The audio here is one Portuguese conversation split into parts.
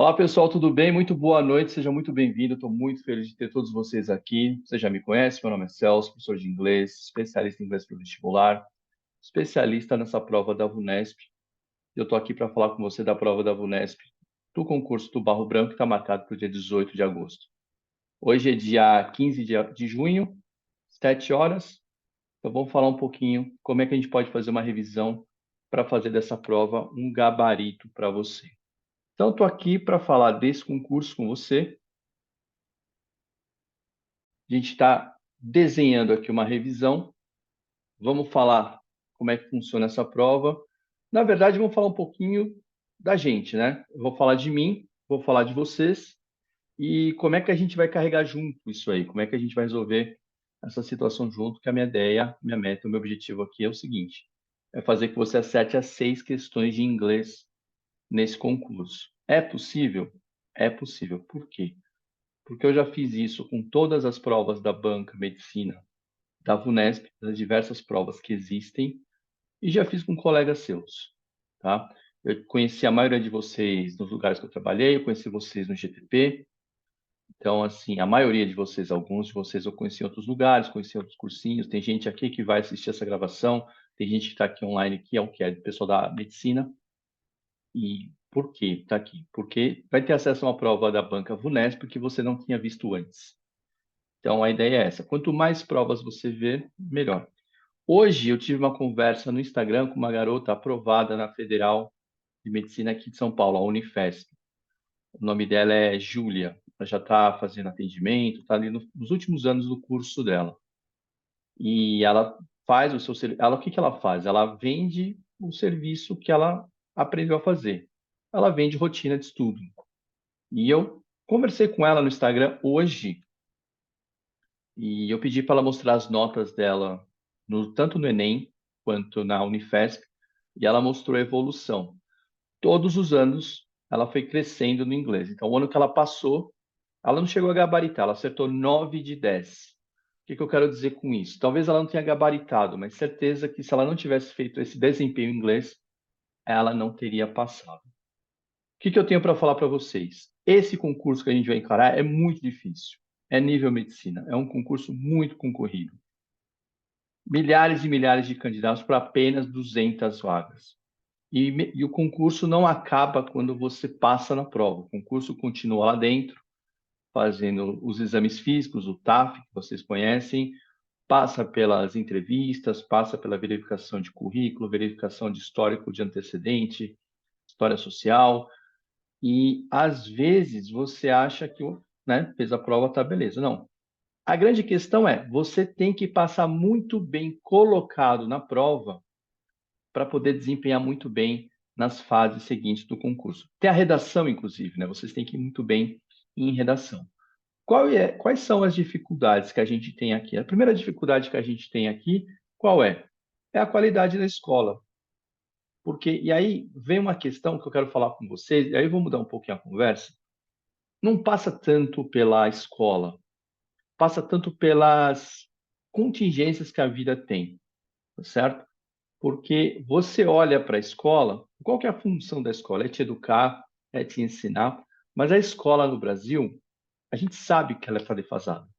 Olá, pessoal, tudo bem? Muito boa noite, seja muito bem-vindo. Estou muito feliz de ter todos vocês aqui. Você já me conhece, meu nome é Celso, professor de inglês, especialista em inglês para o vestibular, especialista nessa prova da VUNESP. Eu estou aqui para falar com você da prova da VUNESP, do concurso do Barro Branco, que está marcado para o dia 18 de agosto. Hoje é dia 15 de junho, 7 horas. Então, vamos falar um pouquinho como é que a gente pode fazer uma revisão para fazer dessa prova um gabarito para você. Então, estou aqui para falar desse concurso com você. A gente está desenhando aqui uma revisão. Vamos falar como é que funciona essa prova. Na verdade, vamos falar um pouquinho da gente, né? Eu vou falar de mim, vou falar de vocês e como é que a gente vai carregar junto isso aí, como é que a gente vai resolver essa situação junto, que a minha ideia, minha meta, o meu objetivo aqui é o seguinte, é fazer que você acerte as 6 questões de inglês nesse concurso. É possível? É possível. Por quê? Porque eu já fiz isso com todas as provas da banca medicina da VUNESP, das diversas provas que existem, e já fiz com colegas seus, tá? Eu conheci a maioria de vocês nos lugares que eu trabalhei, eu conheci vocês no GTP, então, assim, a maioria de vocês, alguns de vocês eu conheci em outros lugares, conheci em outros cursinhos, tem gente aqui que vai assistir essa gravação, tem gente que está aqui online, que é o que é do pessoal da medicina, e por que está aqui? Porque vai ter acesso a uma prova da banca VUNESP que você não tinha visto antes. Então, a ideia é essa. Quanto mais provas você ver, melhor. Hoje eu tive uma conversa no Instagram com uma garota aprovada na Federal de Medicina aqui de São Paulo, a Unifesp. O nome dela é Júlia. Ela já está fazendo atendimento, está ali nos últimos anos do curso dela. E ela faz o seu serviço. Ela, o que que ela faz? Ela vende o serviço que ela aprendeu a fazer. Ela vende rotina de estudo. E eu conversei com ela no Instagram hoje e eu pedi para ela mostrar as notas dela, tanto no Enem quanto na Unifesp, e ela mostrou a evolução. Todos os anos ela foi crescendo no inglês. Então, o ano que ela passou, ela não chegou a gabaritar, ela acertou 9 de 10. O que que eu quero dizer com isso? Talvez ela não tenha gabaritado, mas certeza que se ela não tivesse feito esse desempenho em inglês, ela não teria passado. O que que eu tenho para falar para vocês? Esse concurso que a gente vai encarar é muito difícil. É nível medicina, é um concurso muito concorrido. Milhares e milhares de candidatos para apenas 200 vagas. E o concurso não acaba quando você passa na prova. O concurso continua lá dentro, fazendo os exames físicos, o TAF, que vocês conhecem, passa pelas entrevistas, passa pela verificação de currículo, verificação de histórico de antecedente, história social, e às vezes você acha que, né, fez a prova, tá beleza. Não. A grande questão é, você tem que passar muito bem colocado na prova para poder desempenhar muito bem nas fases seguintes do concurso. Tem a redação, inclusive, né? Vocês têm que ir muito bem em redação. Quais são as dificuldades que a gente tem aqui? A primeira dificuldade que a gente tem aqui, qual é? É a qualidade da escola. Porque, e aí vem uma questão que eu quero falar com vocês, e aí eu vou mudar um pouquinho a conversa. Não passa tanto pela escola, passa tanto pelas contingências que a vida tem, tá certo? Porque você olha para a escola, qual que é a função da escola? É te educar, é te ensinar, mas a escola no Brasil, a gente sabe que ela está defasada.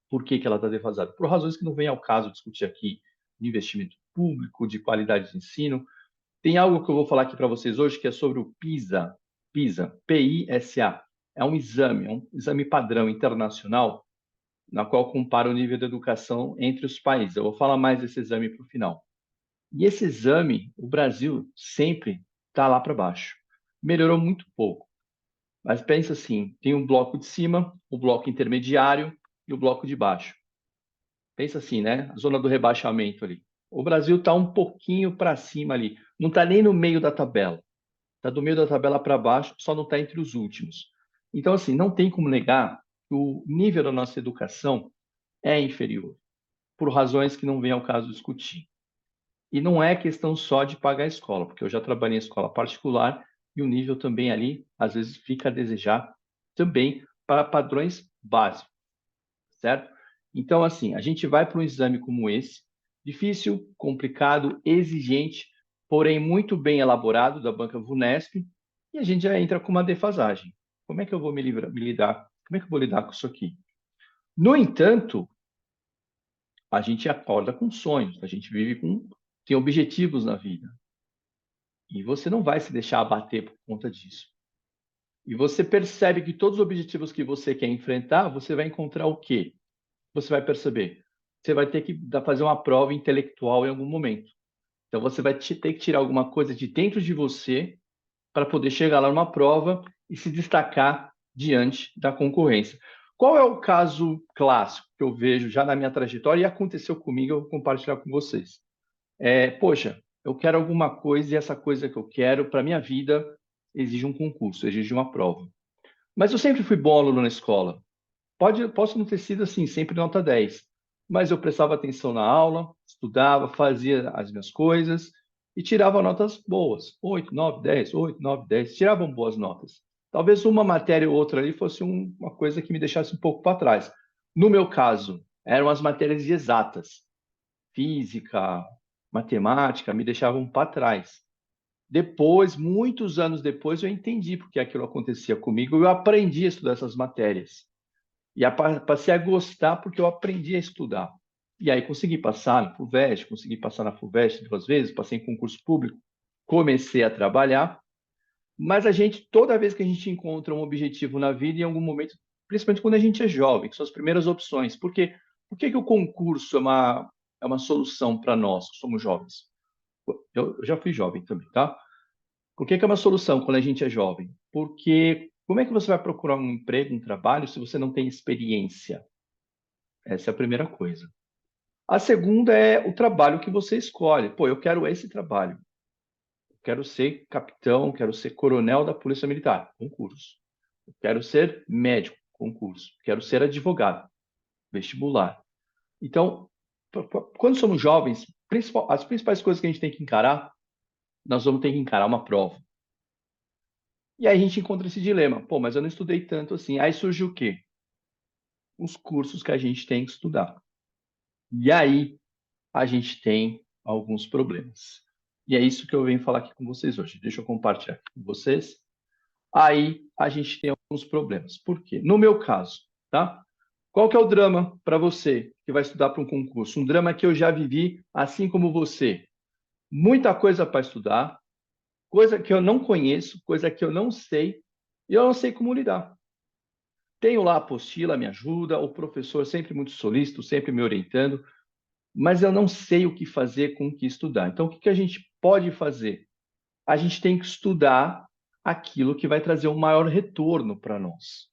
Por que que ela está defasada? Por razões que não vem ao caso discutir aqui, de investimento público, de qualidade de ensino. Tem algo que eu vou falar aqui para vocês hoje que é sobre o PISA, PISA, P-I-S-A. É um exame padrão internacional na qual compara o nível de educação entre os países. Eu vou falar mais desse exame para o final. E esse exame, o Brasil sempre está lá para baixo. Melhorou muito pouco. Mas pensa assim, tem um bloco de cima, o bloco intermediário e o bloco de baixo. Pensa assim, né? A zona do rebaixamento ali. O Brasil está um pouquinho para cima ali. Não está nem no meio da tabela. Está do meio da tabela para baixo, só não está entre os últimos. Então, assim, não tem como negar que o nível da nossa educação é inferior, por razões que não vem ao caso discutir. E não é questão só de pagar a escola, porque eu já trabalhei em escola particular e o nível também ali, às vezes, fica a desejar também para padrões básicos, certo? Então, assim, a gente vai para um exame como esse, difícil, complicado, exigente, porém muito bem elaborado, da banca VUNESP, e a gente já entra com uma defasagem. Como é que eu vou lidar? Como é que eu vou lidar com isso aqui? No entanto, a gente acorda com sonhos, a gente tem objetivos na vida. E você não vai se deixar abater por conta disso. E você percebe que todos os objetivos que você quer enfrentar, você vai encontrar o quê? Você vai perceber. Você vai ter que fazer uma prova intelectual em algum momento. Então você vai ter que tirar alguma coisa de dentro de você para poder chegar lá numa prova e se destacar diante da concorrência. Qual é o caso clássico que eu vejo já na minha trajetória e aconteceu comigo, eu vou compartilhar com vocês. Poxa, eu quero alguma coisa e essa coisa que eu quero para minha vida exige um concurso, exige uma prova. Mas eu sempre fui bom aluno na escola. Posso não ter sido assim, sempre nota 10, mas eu prestava atenção na aula, estudava, fazia as minhas coisas e tirava notas boas. 8, 9, 10, 8, 9, 10, tiravam boas notas. Talvez uma matéria ou outra ali fosse uma coisa que me deixasse um pouco para trás. No meu caso, eram as matérias de exatas. Física, matemática, me deixavam para trás. Depois, muitos anos depois, eu entendi porque aquilo acontecia comigo, eu aprendi a estudar essas matérias. E passei a gostar porque eu aprendi a estudar. E aí consegui passar na FUVEST, consegui passar na FUVEST 2 vezes, passei em concurso público, comecei a trabalhar. Mas a gente, toda vez que a gente encontra um objetivo na vida, em algum momento, principalmente quando a gente é jovem, que são as primeiras opções. Por que o concurso é uma solução para nós, que somos jovens? Eu já fui jovem também, tá? Por que é uma solução quando a gente é jovem? Porque como é que você vai procurar um emprego, um trabalho, se você não tem experiência? Essa é a primeira coisa. A segunda é o trabalho que você escolhe. Pô, eu quero esse trabalho. Eu quero ser capitão, quero ser coronel da Polícia Militar, concurso. Eu quero ser médico, concurso. Quero ser advogado, vestibular. Então, quando somos jovens, as principais coisas que a gente tem que encarar, nós vamos ter que encarar uma prova. E aí a gente encontra esse dilema. Pô, mas eu não estudei tanto assim. Aí surge o quê? Os cursos que a gente tem que estudar. E aí a gente tem alguns problemas. E é isso que eu venho falar aqui com vocês hoje. Deixa eu compartilhar aqui com vocês. Aí a gente tem alguns problemas. Por quê? No meu caso, tá? Qual que é o drama para você que vai estudar para um concurso? Um drama que eu já vivi, assim como você. Muita coisa para estudar, coisa que eu não conheço, coisa que eu não sei, e eu não sei como lidar. Tenho lá a apostila, me ajuda, o professor sempre muito solícito, sempre me orientando, mas eu não sei o que fazer com o que estudar. Então, o que a gente pode fazer? A gente tem que estudar aquilo que vai trazer um maior retorno para nós.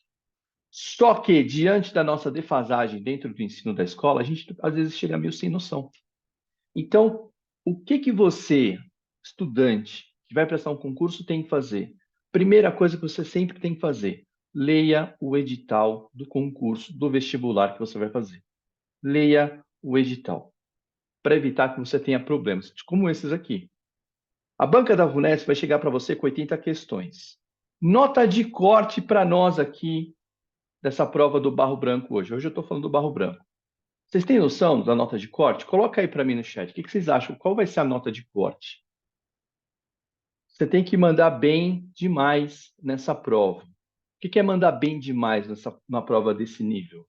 Só que, diante da nossa defasagem dentro do ensino da escola, a gente às vezes chega meio sem noção. Então, o que você, estudante, que vai prestar um concurso, tem que fazer? Primeira coisa que você sempre tem que fazer: leia o edital do concurso, do vestibular que você vai fazer. Leia o edital, para evitar que você tenha problemas, como esses aqui. A banca da VUNESP vai chegar para você com 80 questões. Nota de corte para nós aqui dessa prova do Barro Branco hoje. Hoje eu estou falando do Barro Branco. Vocês têm noção da nota de corte? Coloca aí para mim no chat. O que vocês acham? Qual vai ser a nota de corte? Você tem que mandar bem demais nessa prova. O que é mandar bem demais na prova desse nível?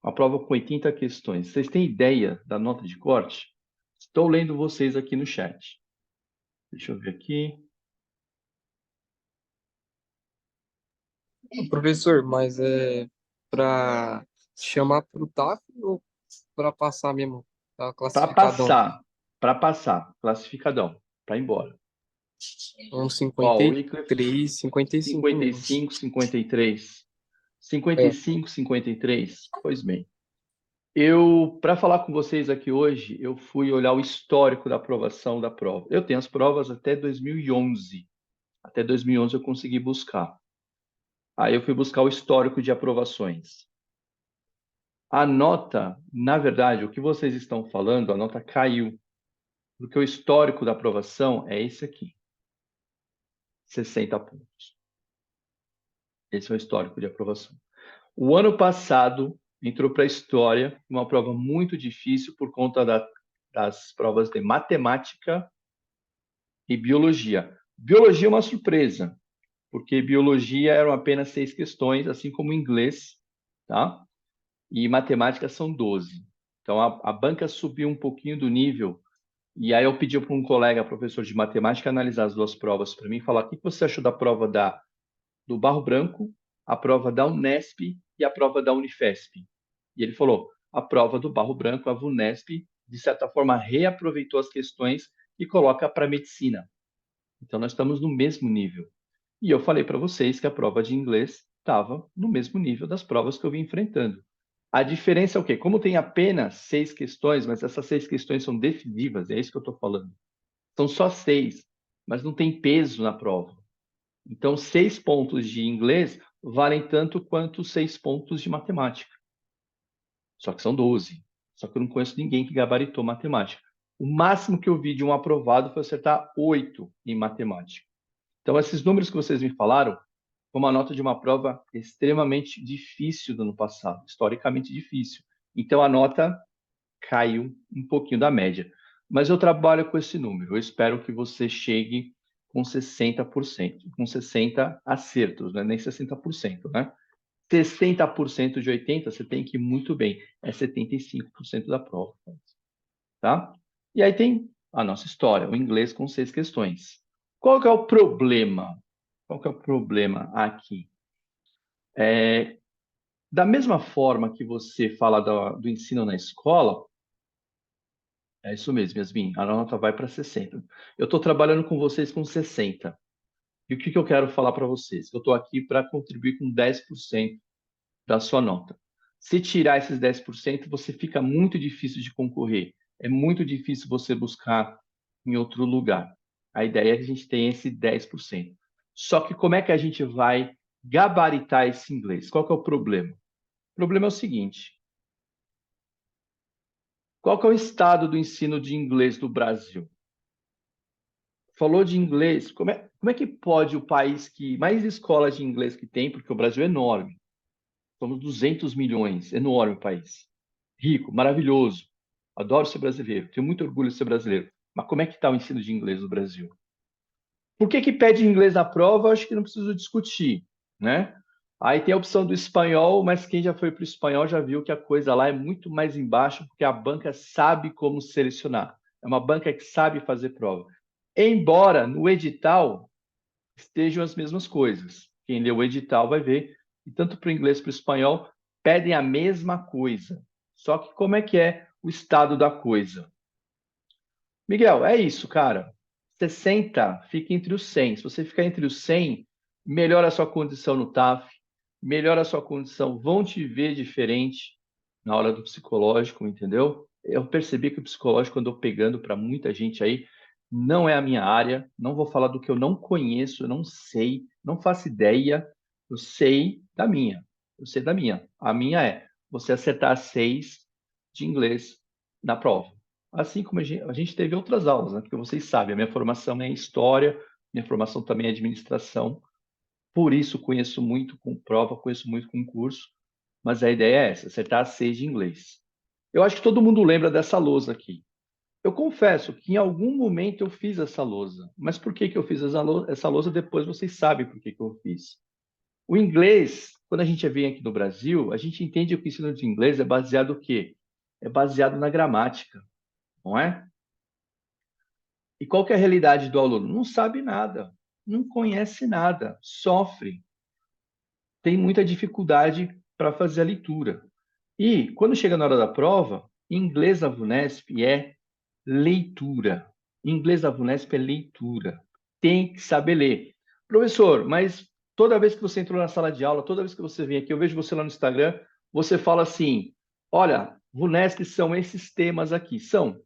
Uma prova com 80 questões. Vocês têm ideia da nota de corte? Estou lendo vocês aqui no chat. Deixa eu ver aqui. Professor, mas é para chamar para o TAF ou para passar mesmo? Tá Para classificadão. passar, para passar, classificadão, para ir embora. Uns Ó, o 53, Wycliffe, 55 mesmo. 55, 53. 55, É, 53. Pois bem. Para falar com vocês aqui hoje, eu fui olhar o histórico da aprovação da prova. Eu tenho as provas até 2011. Até 2011 eu consegui buscar. Aí eu fui buscar o histórico de aprovações. A nota, na verdade, o que vocês estão falando, a nota caiu, porque o histórico da aprovação é esse aqui, 60 pontos. Esse é o histórico de aprovação. O ano passado entrou para a história uma prova muito difícil por conta das provas de matemática e biologia. Biologia é uma surpresa. porque biologia eram apenas 6 questões, assim como inglês, tá? E matemática são 12. Então, a banca subiu um pouquinho do nível, e aí eu pedi para um colega, professor de matemática, analisar as duas provas para mim e falar o que você achou da prova do Barro Branco, a prova da Unesp e a prova da Unifesp. E ele falou, a prova do Barro Branco, a VUNESP, de certa forma, reaproveitou as questões e coloca para medicina. Então, nós estamos no mesmo nível. E eu falei para vocês que a prova de inglês estava no mesmo nível das provas que eu vim enfrentando. A diferença é o quê? Como tem apenas 6 questões, mas essas 6 questões são decisivas, é isso que eu estou falando. São só 6, mas não tem peso na prova. Então, 6 pontos de inglês valem tanto quanto 6 pontos de matemática. Só que são 12. Só que eu não conheço ninguém que gabaritou matemática. O máximo que eu vi de um aprovado foi acertar 8 em matemática. Então, esses números que vocês me falaram, foi uma nota de uma prova extremamente difícil do ano passado, historicamente difícil. Então, a nota caiu um pouquinho da média. Mas eu trabalho com esse número. Eu espero que você chegue com 60%, com 60 acertos, não é nem 60%, né? 60% de 80, você tem que ir muito bem. É 75% da prova, tá? E aí tem a nossa história, o inglês com 6 questões. Qual que é o problema? Qual que é o problema aqui? Da mesma forma que você fala do ensino na escola, é isso mesmo, Yasmin, a nota vai para 60. Eu estou trabalhando com vocês com 60. E o que eu quero falar para vocês? Eu estou aqui para contribuir com 10% da sua nota. Se tirar esses 10%, você fica muito difícil de concorrer. É muito difícil você buscar em outro lugar. A ideia é que a gente tenha esse 10%. Só que como é que a gente vai gabaritar esse inglês? Qual que é o problema? O problema é o seguinte: qual que é o estado do ensino de inglês do Brasil? Falou de inglês, como é que pode o país que mais escolas de inglês que tem, porque o Brasil é enorme, somos 200 milhões, enorme o país, rico, maravilhoso, adoro ser brasileiro, tenho muito orgulho de ser brasileiro, mas como é que está o ensino de inglês no Brasil? Por que que pede inglês na prova? Acho que não preciso discutir, né? Aí tem a opção do espanhol, mas quem já foi para o espanhol já viu que a coisa lá é muito mais embaixo, porque a banca sabe como selecionar. É uma banca que sabe fazer prova. Embora no edital estejam as mesmas coisas. Quem lê o edital vai ver que tanto para o inglês como para o espanhol pedem a mesma coisa. Só que como é que é o estado da coisa? Miguel, é isso, cara. 60 fica entre os 100. Se você ficar entre os 100, melhora a sua condição no TAF, melhora a sua condição, vão te ver diferente na hora do psicológico, entendeu? Eu percebi que o psicológico andou pegando para muita gente aí, não é a minha área, não vou falar do que eu não conheço, eu não sei, não faço ideia, eu sei da minha, eu sei da minha. A minha é você acertar 6 de inglês na prova. Assim como a gente teve outras aulas, né? Porque vocês sabem, a minha formação é história, minha formação também é administração, por isso conheço muito com prova, conheço muito com curso, mas a ideia é essa, acertar a 6 de inglês. Eu acho que todo mundo lembra dessa lousa aqui. Eu confesso que em algum momento eu fiz essa lousa, mas por que que eu fiz essa lousa? Depois vocês sabem por que que eu fiz. O inglês, quando a gente vem aqui no Brasil, a gente entende que o ensino de inglês é baseado no quê? É baseado na gramática, não é? E qual que é a realidade do aluno? Não sabe nada, não conhece nada, sofre, tem muita dificuldade para fazer a leitura. E quando chega na hora da prova, em inglês da VUNESP é leitura. Em inglês da VUNESP é leitura. Tem que saber ler. Professor, mas toda vez que você entrou na sala de aula, toda vez que você vem aqui, eu vejo você lá no Instagram, você fala assim: olha, VUNESP são esses temas aqui. São.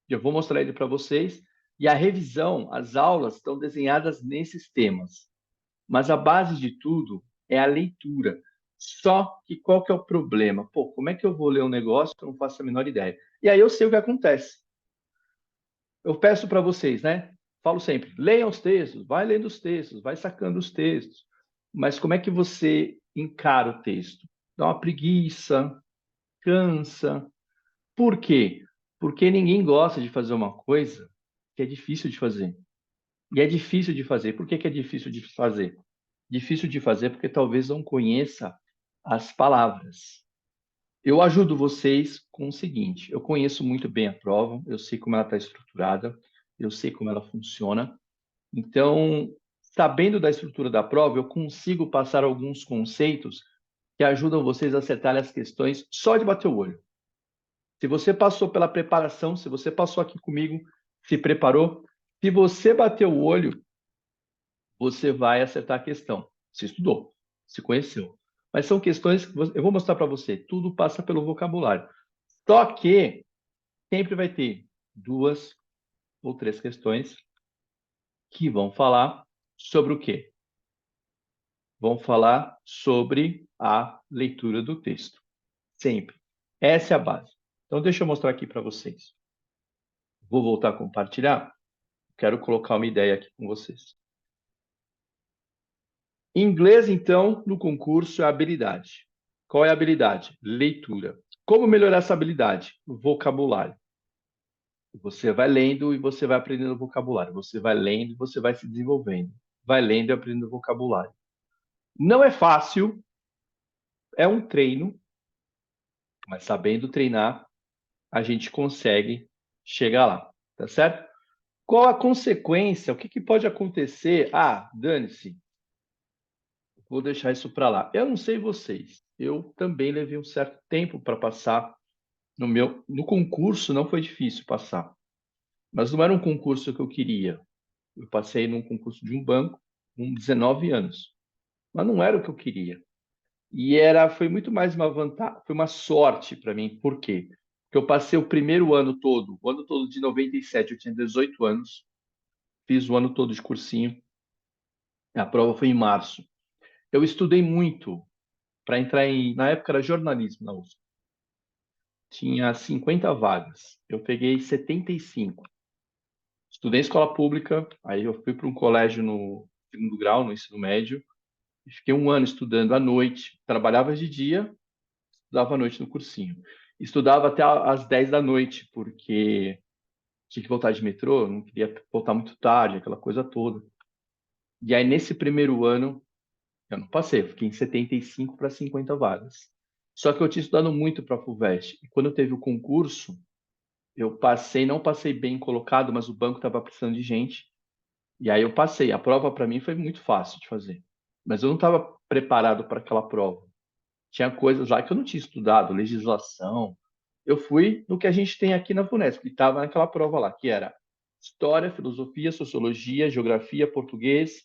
Eu vou mostrar ele para vocês. E a revisão, as aulas estão desenhadas nesses temas. Mas a base de tudo é a leitura. Só que qual que é o problema? Pô, como é que eu vou ler um negócio que eu não faço a menor ideia? E aí eu sei o que acontece. Eu peço para vocês, né? Falo sempre, leiam os textos, vai lendo os textos, vai sacando os textos. Mas como é que você encara o texto? Dá uma preguiça, cansa. Por quê? Porque ninguém gosta de fazer uma coisa que é difícil de fazer. E é difícil de fazer. Por que que é difícil de fazer? Difícil de fazer porque talvez não conheça as palavras. Eu ajudo vocês com o seguinte: eu conheço muito bem a prova, eu sei como ela está estruturada, eu sei como ela funciona. Então, sabendo da estrutura da prova, eu consigo passar alguns conceitos que ajudam vocês a acertarem as questões só de bater o olho. Se você passou pela preparação, se você passou aqui comigo, se preparou, se você bateu o olho, você vai acertar a questão. Se estudou, se conheceu. Mas são questões que eu vou mostrar para você. Tudo passa pelo vocabulário. Só que sempre vai ter 2 ou 3 questões que vão falar sobre o quê? Vão falar sobre a leitura do texto. Sempre. Essa é a base. Então, deixa eu mostrar aqui para vocês. Vou voltar a compartilhar. Quero colocar uma ideia aqui com vocês. Inglês, então, no concurso é habilidade. Qual é a habilidade? Leitura. Como melhorar essa habilidade? Vocabulário. Você vai lendo e você vai aprendendo vocabulário. Você vai lendo e você vai se desenvolvendo. Vai lendo e aprendendo vocabulário. Não é fácil, é um treino, mas sabendo treinar, a gente consegue chegar lá, tá certo? Qual a consequência? O que, que pode acontecer? Ah, dane-se, vou deixar isso para lá. Eu não sei vocês, eu também levei um certo tempo para passar no concurso, não foi difícil passar, mas não era um concurso que eu queria. Eu passei num concurso de um banco com 19 anos, mas não era o que eu queria. E foi muito mais uma vantagem, foi uma sorte para mim. Por quê? Porque eu passei o primeiro ano todo, o ano todo de 97, eu tinha 18 anos, fiz o ano todo de cursinho. A prova foi em março. Eu estudei muito para entrar na época era jornalismo na USP. Tinha 50 vagas. Eu peguei 75. Estudei em escola pública, aí eu fui para um colégio no segundo grau, no ensino médio, e fiquei um ano estudando à noite. Trabalhava de dia, estudava à noite no cursinho. Estudava até às 10 da noite, porque tinha que voltar de metrô, não queria voltar muito tarde, aquela coisa toda. E aí, nesse primeiro ano, eu não passei, eu fiquei em 75 para 50 vagas. Só que eu tinha estudado muito para a FUVEST. E quando teve o concurso, eu passei, não passei bem colocado, mas o banco estava precisando de gente. E aí eu passei. A prova para mim foi muito fácil de fazer. Mas eu não estava preparado para aquela prova. Tinha coisas lá que eu não tinha estudado, legislação. Eu fui no que a gente tem aqui na FUNESP, que estava naquela prova lá, que era História, Filosofia, Sociologia, Geografia, Português,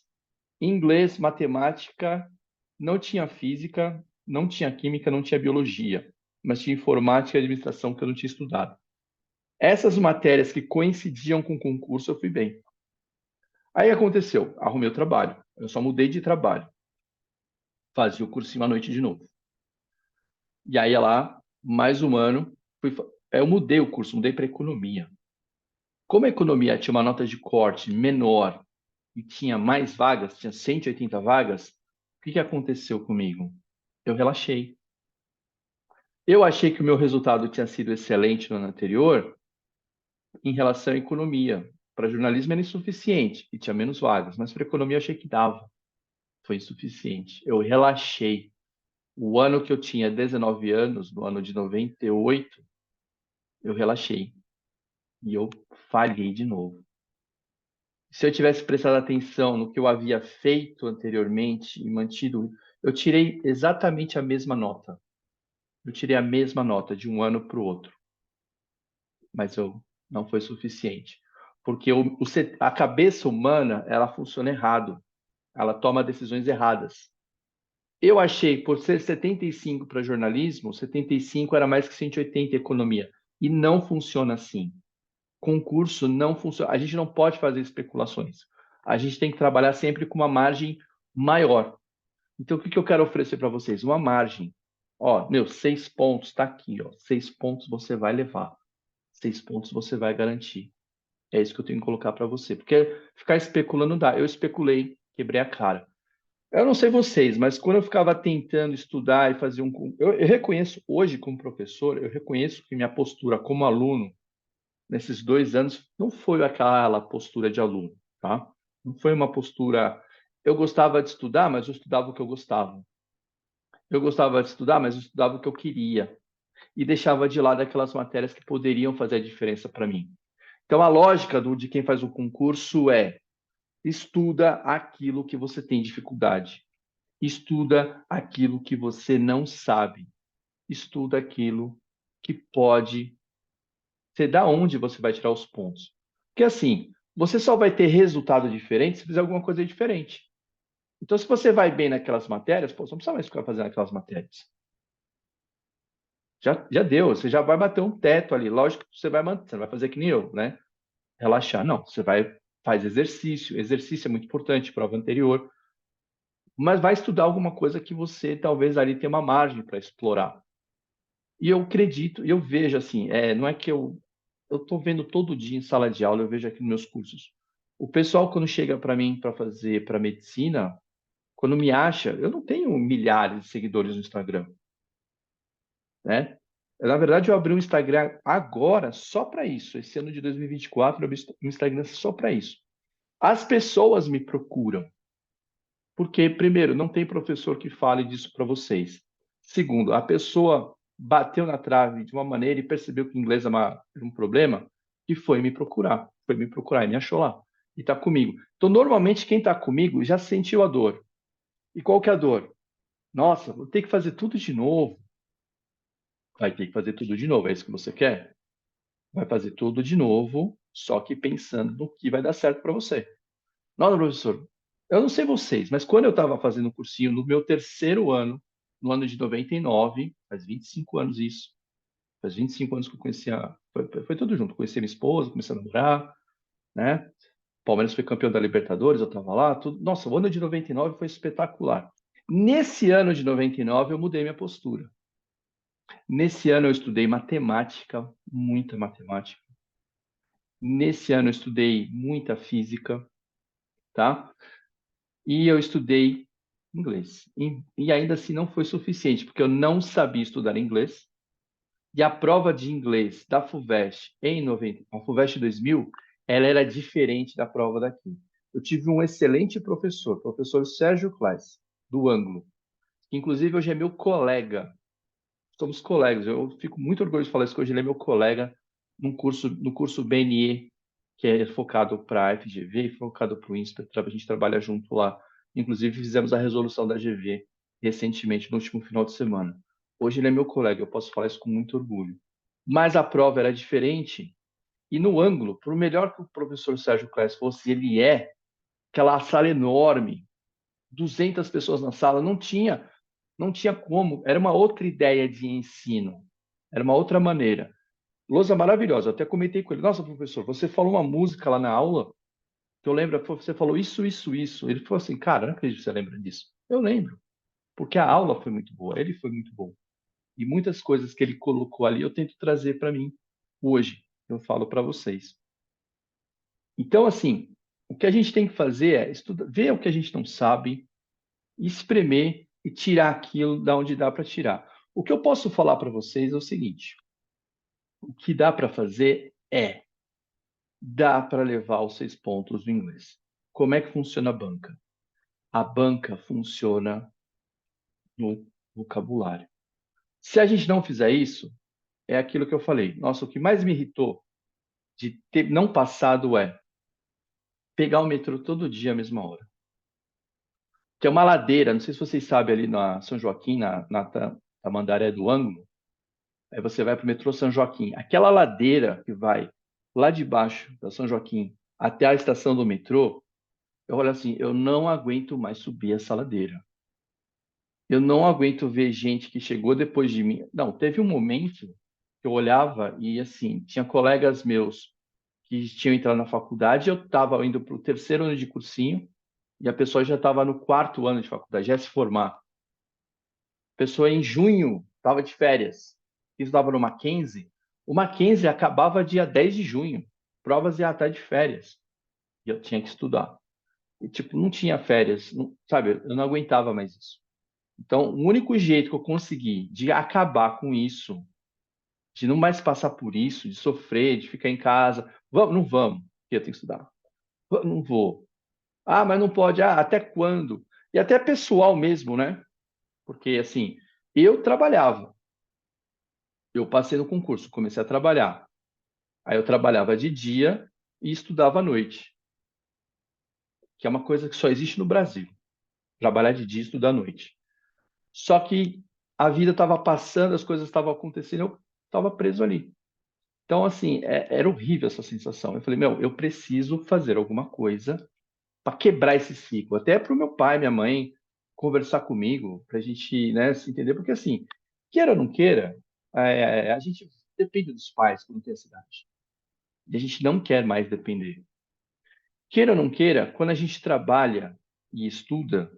Inglês, Matemática, não tinha Física, não tinha Química, não tinha Biologia, mas tinha Informática e Administração que eu não tinha estudado. Essas matérias que coincidiam com o concurso, eu fui bem. Aí aconteceu, arrumei o trabalho. Eu só mudei de trabalho. Fazia o cursinho à noite de novo. E aí, lá, mais um ano, eu mudei o curso, mudei para economia. Como a economia tinha uma nota de corte menor e tinha mais vagas, tinha 180 vagas, o que, que aconteceu comigo? Eu relaxei. Eu achei que o meu resultado tinha sido excelente no ano anterior em relação à economia. Para jornalismo era insuficiente e tinha menos vagas, mas para economia eu achei que dava. Foi insuficiente. Eu relaxei. O ano que eu tinha 19 anos, no ano de 98, eu relaxei. E eu falhei de novo. Se eu tivesse prestado atenção no que eu havia feito anteriormente e mantido, eu tirei exatamente a mesma nota. Eu tirei a mesma nota de um ano para o outro, mas não foi suficiente, porque a cabeça humana ela funciona errado, ela toma decisões erradas. Eu achei, por ser 75 para jornalismo, 75 era mais que 180 em economia, e não funciona assim. Concurso não funciona. A gente não pode fazer especulações. A gente tem que trabalhar sempre com uma margem maior. Então, o que eu quero oferecer para vocês? Uma margem. Ó, 6 pontos está aqui, ó. 6 pontos você vai levar. 6 pontos você vai garantir. É isso que eu tenho que colocar para você. Porque ficar especulando não dá. Eu especulei, quebrei a cara. Eu não sei vocês, mas quando eu ficava tentando estudar e fazer eu reconheço hoje como professor, eu reconheço que minha postura como aluno nesses 2 anos não foi aquela postura de aluno, tá? Não foi uma postura Eu gostava de estudar, mas eu estudava o que eu gostava. Eu gostava de estudar, mas eu estudava o que eu queria. E deixava de lado aquelas matérias que poderiam fazer a diferença para mim. Então, a lógica de quem faz o concurso é: estuda aquilo que você tem dificuldade. Estuda aquilo que você não sabe. Estuda aquilo que pode ser da onde você vai tirar os pontos. Porque assim, você só vai ter resultado diferente se fizer alguma coisa diferente. Então, se você vai bem naquelas matérias, pô, você não precisa mais ficar fazendo aquelas matérias. Já deu, você já vai bater um teto ali. Lógico que você você não vai fazer que nem eu, né? Relaxar. Não, você vai, faz exercício. Exercício é muito importante, prova anterior. Mas vai estudar alguma coisa que você talvez ali tenha uma margem para explorar. E eu acredito, eu vejo assim, não é que eu estou vendo todo dia em sala de aula, eu vejo aqui nos meus cursos. O pessoal, quando chega para mim para fazer para medicina, quando me acha, eu não tenho milhares de seguidores no Instagram, né? Na verdade, eu abri um Instagram agora só para isso. Esse ano de 2024, eu abri um Instagram só para isso. As pessoas me procuram, porque, primeiro, não tem professor que fale disso para vocês. Segundo, a pessoa bateu na trave de uma maneira e percebeu que o inglês era um problema e foi me procurar e me achou lá. E está comigo. Então, normalmente, quem está comigo já sentiu a dor. E qual que é a dor? Nossa, vou ter que fazer tudo de novo. Vai ter que fazer tudo de novo, é isso que você quer? Vai fazer tudo de novo, só que pensando no que vai dar certo para você. Nossa, professor, eu não sei vocês, mas quando eu estava fazendo o cursinho no meu terceiro ano, no ano de 99, faz 25 anos isso, faz 25 anos que eu conheci foi tudo junto, conheci minha esposa, comecei a namorar, né? O Palmeiras foi campeão da Libertadores, eu estava lá, tudo. Nossa, o ano de 99 foi espetacular. Nesse ano de 99, eu mudei minha postura. Nesse ano eu estudei matemática, muita matemática. Nesse ano eu estudei muita física, tá? E eu estudei inglês. E ainda assim não foi suficiente, porque eu não sabia estudar inglês. E a prova de inglês da FUVEST em 90, a FUVEST 2000, ela era diferente da prova daqui. Eu tive um excelente professor, professor Sérgio Klaes, do Ângulo, que inclusive hoje é meu colega. Somos colegas. Eu fico muito orgulhoso de falar isso, que hoje ele é meu colega no curso BNE, que é focado para a FGV e focado para o INSPER. A gente trabalha junto lá. Inclusive, fizemos a resolução da GV recentemente, no último final de semana. Hoje ele é meu colega, eu posso falar isso com muito orgulho. Mas a prova era diferente, e no ângulo, por melhor que o professor Sérgio Claes fosse, ele é aquela sala enorme, 200 pessoas na sala, não tinha como, era uma outra ideia de ensino, era uma outra maneira. Lousa maravilhosa, eu até comentei com ele, nossa, professor, você falou uma música lá na aula, que eu lembro, você falou isso, isso, isso. Ele falou assim, cara, eu não acredito que você lembra disso. Eu lembro, porque a aula foi muito boa, ele foi muito bom. E muitas coisas que ele colocou ali eu tento trazer para mim hoje, eu falo para vocês. Então, assim, o que a gente tem que fazer é estudar, ver o que a gente não sabe, espremer e tirar aquilo da onde dá para tirar. O que eu posso falar para vocês é o seguinte: o que dá para fazer dá para levar os 6 pontos do inglês. Como é que funciona a banca? A banca funciona no vocabulário. Se a gente não fizer isso, é aquilo que eu falei. Nossa, o que mais me irritou de ter não passado é pegar o metrô todo dia à mesma hora. Tem uma ladeira, não sei se vocês sabem, ali na São Joaquim, na Tamandaré do Ângulo. Aí você vai para o metrô São Joaquim. Aquela ladeira que vai lá de baixo da São Joaquim até a estação do metrô, eu olho assim, eu não aguento mais subir essa ladeira. Eu não aguento ver gente que chegou depois de mim. Não, teve um momento que eu olhava e assim, tinha colegas meus que tinham entrado na faculdade, eu estava indo para o terceiro ano de cursinho e a pessoa já estava no quarto ano de faculdade, já ia se formar. A pessoa em junho estava de férias, estudava no Mackenzie. O Mackenzie acabava dia 10 de junho, provas iam até de férias e eu tinha que estudar. E tipo, não tinha férias, sabe? Eu não aguentava mais isso. Então, o único jeito que eu consegui de acabar com isso, de não mais passar por isso, de sofrer, de ficar em casa, vamos, não vamos, porque eu tenho que estudar. Não vou. Ah, mas não pode. Ah, até quando? E até pessoal mesmo, né? Porque, assim, eu trabalhava. Eu passei no concurso, comecei a trabalhar. Aí eu trabalhava de dia e estudava à noite, que é uma coisa que só existe no Brasil. Trabalhar de dia e estudar à noite. Só que a vida estava passando, as coisas estavam acontecendo, eu estava preso ali. Então, assim, era horrível essa sensação. Eu falei, meu, eu preciso fazer alguma coisa para quebrar esse ciclo. Até para o meu pai, minha mãe conversar comigo, para a gente, né, se entender, porque assim, queira ou não queira, a gente depende dos pais quando tem essa idade. E a gente não quer mais depender. Queira ou não queira, quando a gente trabalha e estuda,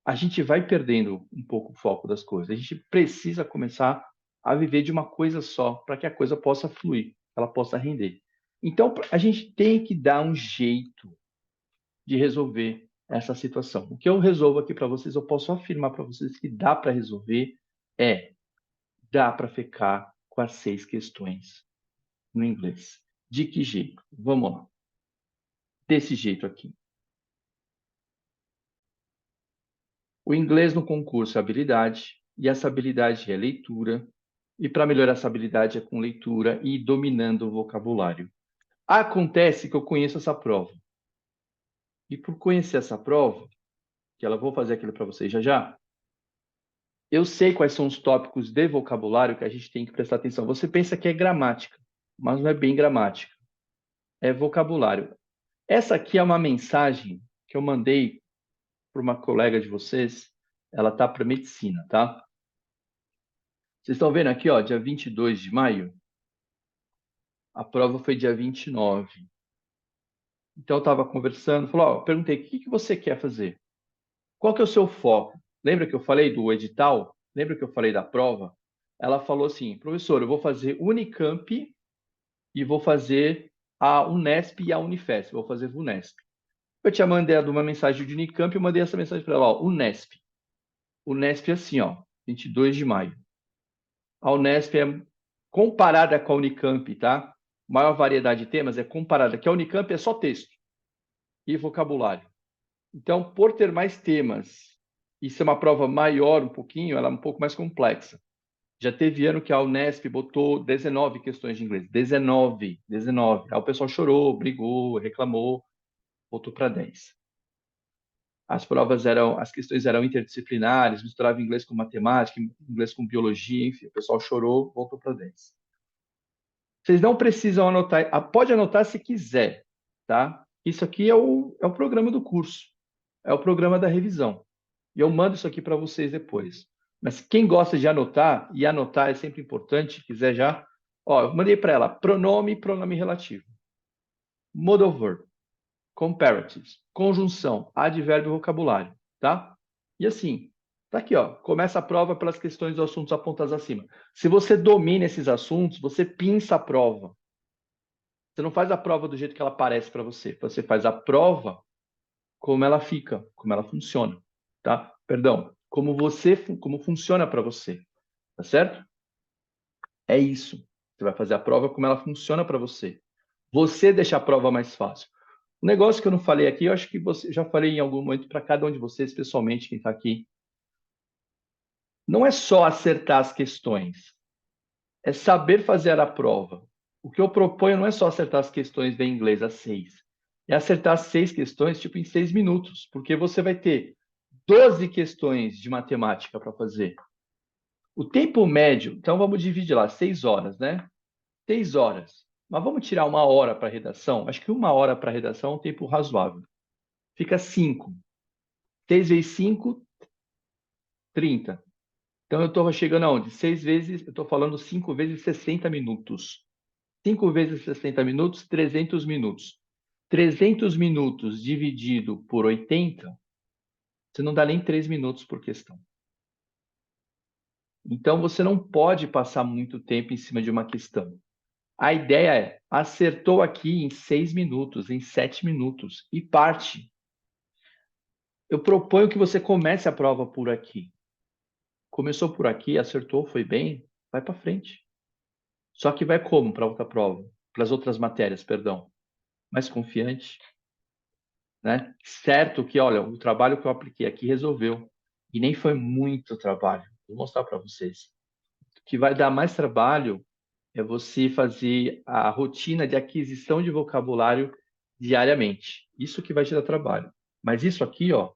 a gente vai perdendo um pouco o foco das coisas. A gente precisa começar a viver de uma coisa só para que a coisa possa fluir, ela possa render. Então, a gente tem que dar um jeito de resolver essa situação. O que eu resolvo aqui para vocês, eu posso afirmar para vocês que dá para resolver, é dá para ficar com as 6 questões no inglês. De que jeito? Vamos lá. Desse jeito aqui. O inglês no concurso é habilidade, e essa habilidade é leitura, e para melhorar essa habilidade é com leitura e dominando o vocabulário. Acontece que eu conheço essa prova. E por conhecer essa prova, que ela vou fazer aquilo para vocês já já, eu sei quais são os tópicos de vocabulário que a gente tem que prestar atenção. Você pensa que é gramática, mas não é bem gramática, é vocabulário. Essa aqui é uma mensagem que eu mandei para uma colega de vocês, ela tá para medicina, tá? Vocês estão vendo aqui, ó, dia 22 de maio, a prova foi dia 29. Então eu estava conversando, falou, ó, perguntei, o que que você quer fazer? Qual que é o seu foco? Lembra que eu falei do edital? Lembra que eu falei da prova? Ela falou assim, professor, eu vou fazer Unicamp e vou fazer a Unesp e a Unifesp, vou fazer Unesp. Eu tinha mandado uma mensagem de Unicamp e eu mandei essa mensagem para ela, ó, Unesp. Unesp é assim, ó, 22 de maio. A Unesp é comparada com a Unicamp, tá? Maior variedade de temas é comparada, que a Unicamp é só texto e vocabulário. Então, por ter mais temas e ser uma prova maior um pouquinho, ela é um pouco mais complexa. Já teve ano que a Unesp botou 19 questões de inglês. 19, 19. Aí o pessoal chorou, brigou, reclamou, botou para 10. As questões eram interdisciplinares, misturava inglês com matemática, inglês com biologia, enfim, o pessoal chorou, voltou para 10. Vocês não precisam anotar, pode anotar se quiser, tá? Isso aqui é o programa do curso, é o programa da revisão. E eu mando isso aqui para vocês depois. Mas quem gosta de anotar, e anotar é sempre importante, quiser já, ó, eu mandei para ela pronome e pronome relativo, modal verb, comparatives, conjunção, advérbio e vocabulário, tá? E assim, tá aqui, ó, começa a prova pelas questões dos assuntos apontados acima. Se você domina esses assuntos, você pinça a prova. Você não faz a prova do jeito que ela parece para você. Você faz a prova como ela fica, como ela funciona, tá? Perdão, como funciona para você, tá certo? É isso. Você vai fazer a prova como ela funciona para você. Você deixa a prova mais fácil. Um negócio que eu não falei aqui, eu acho que você já falei em algum momento para cada um de vocês, pessoalmente, quem está aqui. Não é só acertar as questões, é saber fazer a prova. O que eu proponho não é só acertar as questões de inglês, as 6. É acertar as 6 questões, tipo, em 6 minutos, porque você vai ter 12 questões de matemática para fazer. O tempo médio, então vamos dividir lá, 6 horas, né? 6 horas. Mas vamos tirar 1 hora para redação? Acho que 1 hora para redação é um tempo razoável. Fica 5. 6 vezes 5, 30. Então eu estou chegando aonde? 6 vezes, eu estou falando 5 vezes 60 minutos. 5 vezes 60 minutos, 300 minutos. 300 minutos dividido por 80, você não dá nem 3 minutos por questão. Então você não pode passar muito tempo em cima de uma questão. A ideia é, acertou aqui em 6 minutos, em 7 minutos, e parte. Eu proponho que você comece a prova por aqui. Começou por aqui, acertou, foi bem, vai para frente. Só que vai como para outra prova? Para as outras matérias, perdão. Mais confiante, né? Certo que, olha, o trabalho que eu apliquei aqui resolveu. E nem foi muito trabalho. Vou mostrar para vocês. O que vai dar mais trabalho é você fazer a rotina de aquisição de vocabulário diariamente. Isso que vai te dar trabalho. Mas isso aqui, ó,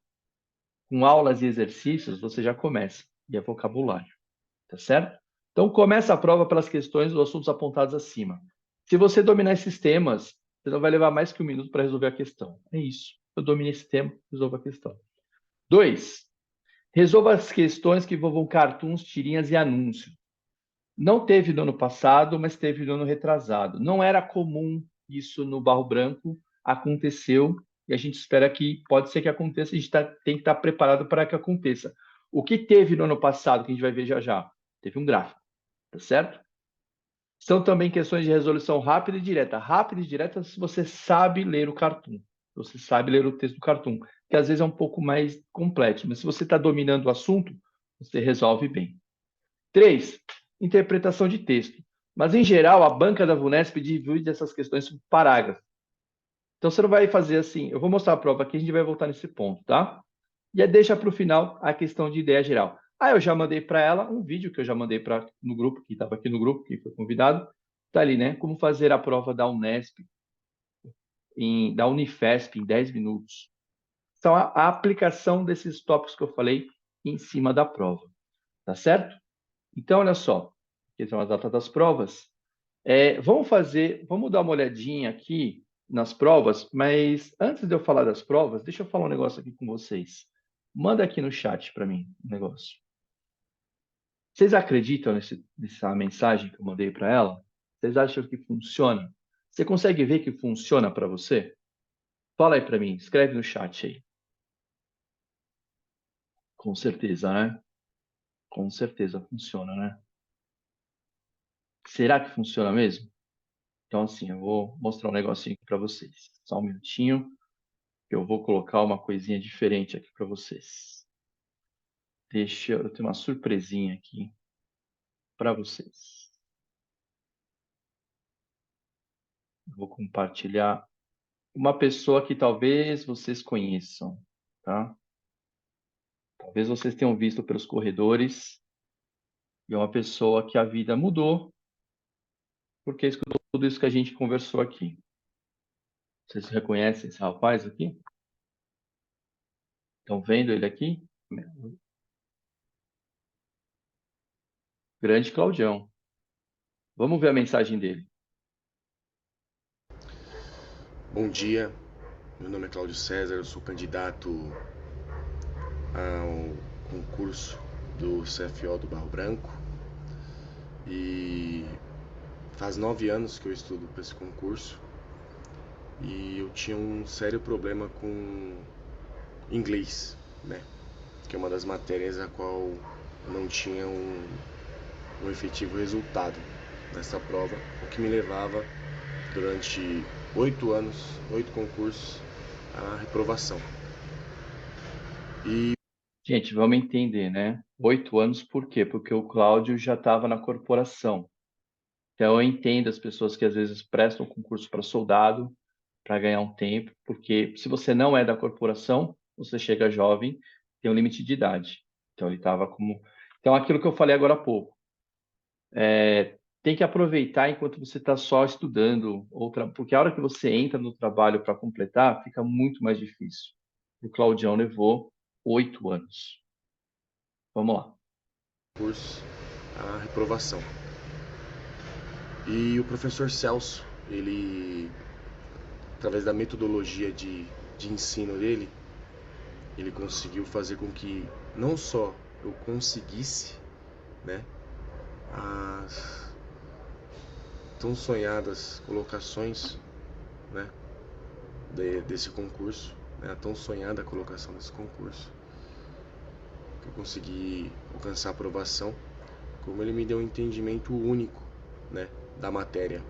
com aulas e exercícios, você já começa. E é vocabulário, tá certo? Então, começa a prova pelas questões dos assuntos apontados acima. Se você dominar esses temas, você não vai levar mais que 1 minuto para resolver a questão. É isso. Eu dominei esse tema, resolvo a questão. 2. Resolva as questões que envolvam cartoons, tirinhas e anúncios. Não teve no ano passado, mas teve no ano retrasado. Não era comum isso no Barro Branco, aconteceu e a gente espera que pode ser que aconteça, a gente tem que estar preparado para que aconteça. O que teve no ano passado, que a gente vai ver já já? Teve um gráfico, tá certo? São também questões de resolução rápida e direta. Rápida e direta se você sabe ler o cartoon, você sabe ler o texto do cartoon, que às vezes é um pouco mais complexo, mas se você está dominando o assunto, você resolve bem. 3. Interpretação de texto. Mas, em geral, a banca da VUNESP divide essas questões por parágrafos. Então, você não vai fazer assim. Eu vou mostrar a prova aqui, a gente vai voltar nesse ponto, tá? E aí deixa para o final a questão de ideia geral. Ah, eu já mandei para ela um vídeo que eu já mandei no grupo, que estava aqui no grupo, que foi convidado. Tá ali, né? Como fazer a prova da Unesp, da Unifesp em 10 minutos. Então, a aplicação desses tópicos que eu falei em cima da prova. Tá certo? Então, olha só, aqui são as datas das provas. Vamos dar uma olhadinha aqui nas provas, mas antes de eu falar das provas, deixa eu falar um negócio aqui com vocês. Manda aqui no chat para mim um negócio. Vocês acreditam nessa mensagem que eu mandei para ela? Vocês acham que funciona? Você consegue ver que funciona para você? Fala aí para mim, escreve no chat aí. Com certeza, né? Com certeza funciona, né? Será que funciona mesmo? Então, assim, eu vou mostrar um negocinho aqui para vocês. Só um minutinho, que eu vou colocar uma coisinha diferente aqui para vocês. Eu tenho uma surpresinha aqui para vocês. Eu vou compartilhar uma pessoa que talvez vocês conheçam, tá? Talvez vocês tenham visto pelos corredores. E é uma pessoa que a vida mudou porque escutou tudo isso que a gente conversou aqui. Vocês reconhecem esse rapaz aqui? Estão vendo ele aqui? Grande Claudião. Vamos ver a mensagem dele. Bom dia, meu nome é Cláudio César, eu sou candidato ao concurso do CFO do Barro Branco e faz 9 anos que eu estudo para esse concurso e eu tinha um sério problema com inglês, né? Que é uma das matérias a qual não tinha um efetivo resultado nessa prova, o que me levava durante 8 anos, 8 concursos, à reprovação. Gente, vamos entender, né? 8 anos por quê? Porque o Cláudio já estava na corporação. Então, eu entendo as pessoas que às vezes prestam concurso para soldado para ganhar um tempo, porque se você não é da corporação, você chega jovem, tem um limite de idade. Então, ele estava como. Então, aquilo que eu falei agora há pouco, tem que aproveitar enquanto você está só estudando, porque a hora que você entra no trabalho para completar, fica muito mais difícil. O Claudião levou 8 anos. Vamos lá. Curso, a reprovação. E o professor Celso, ele, através da metodologia de ensino dele, ele conseguiu fazer com que não só eu conseguisse, né, as tão sonhadas colocações, né, desse concurso, né, a tão sonhada colocação desse concurso, que eu consegui alcançar a aprovação, como ele me deu um entendimento único, né, da matéria.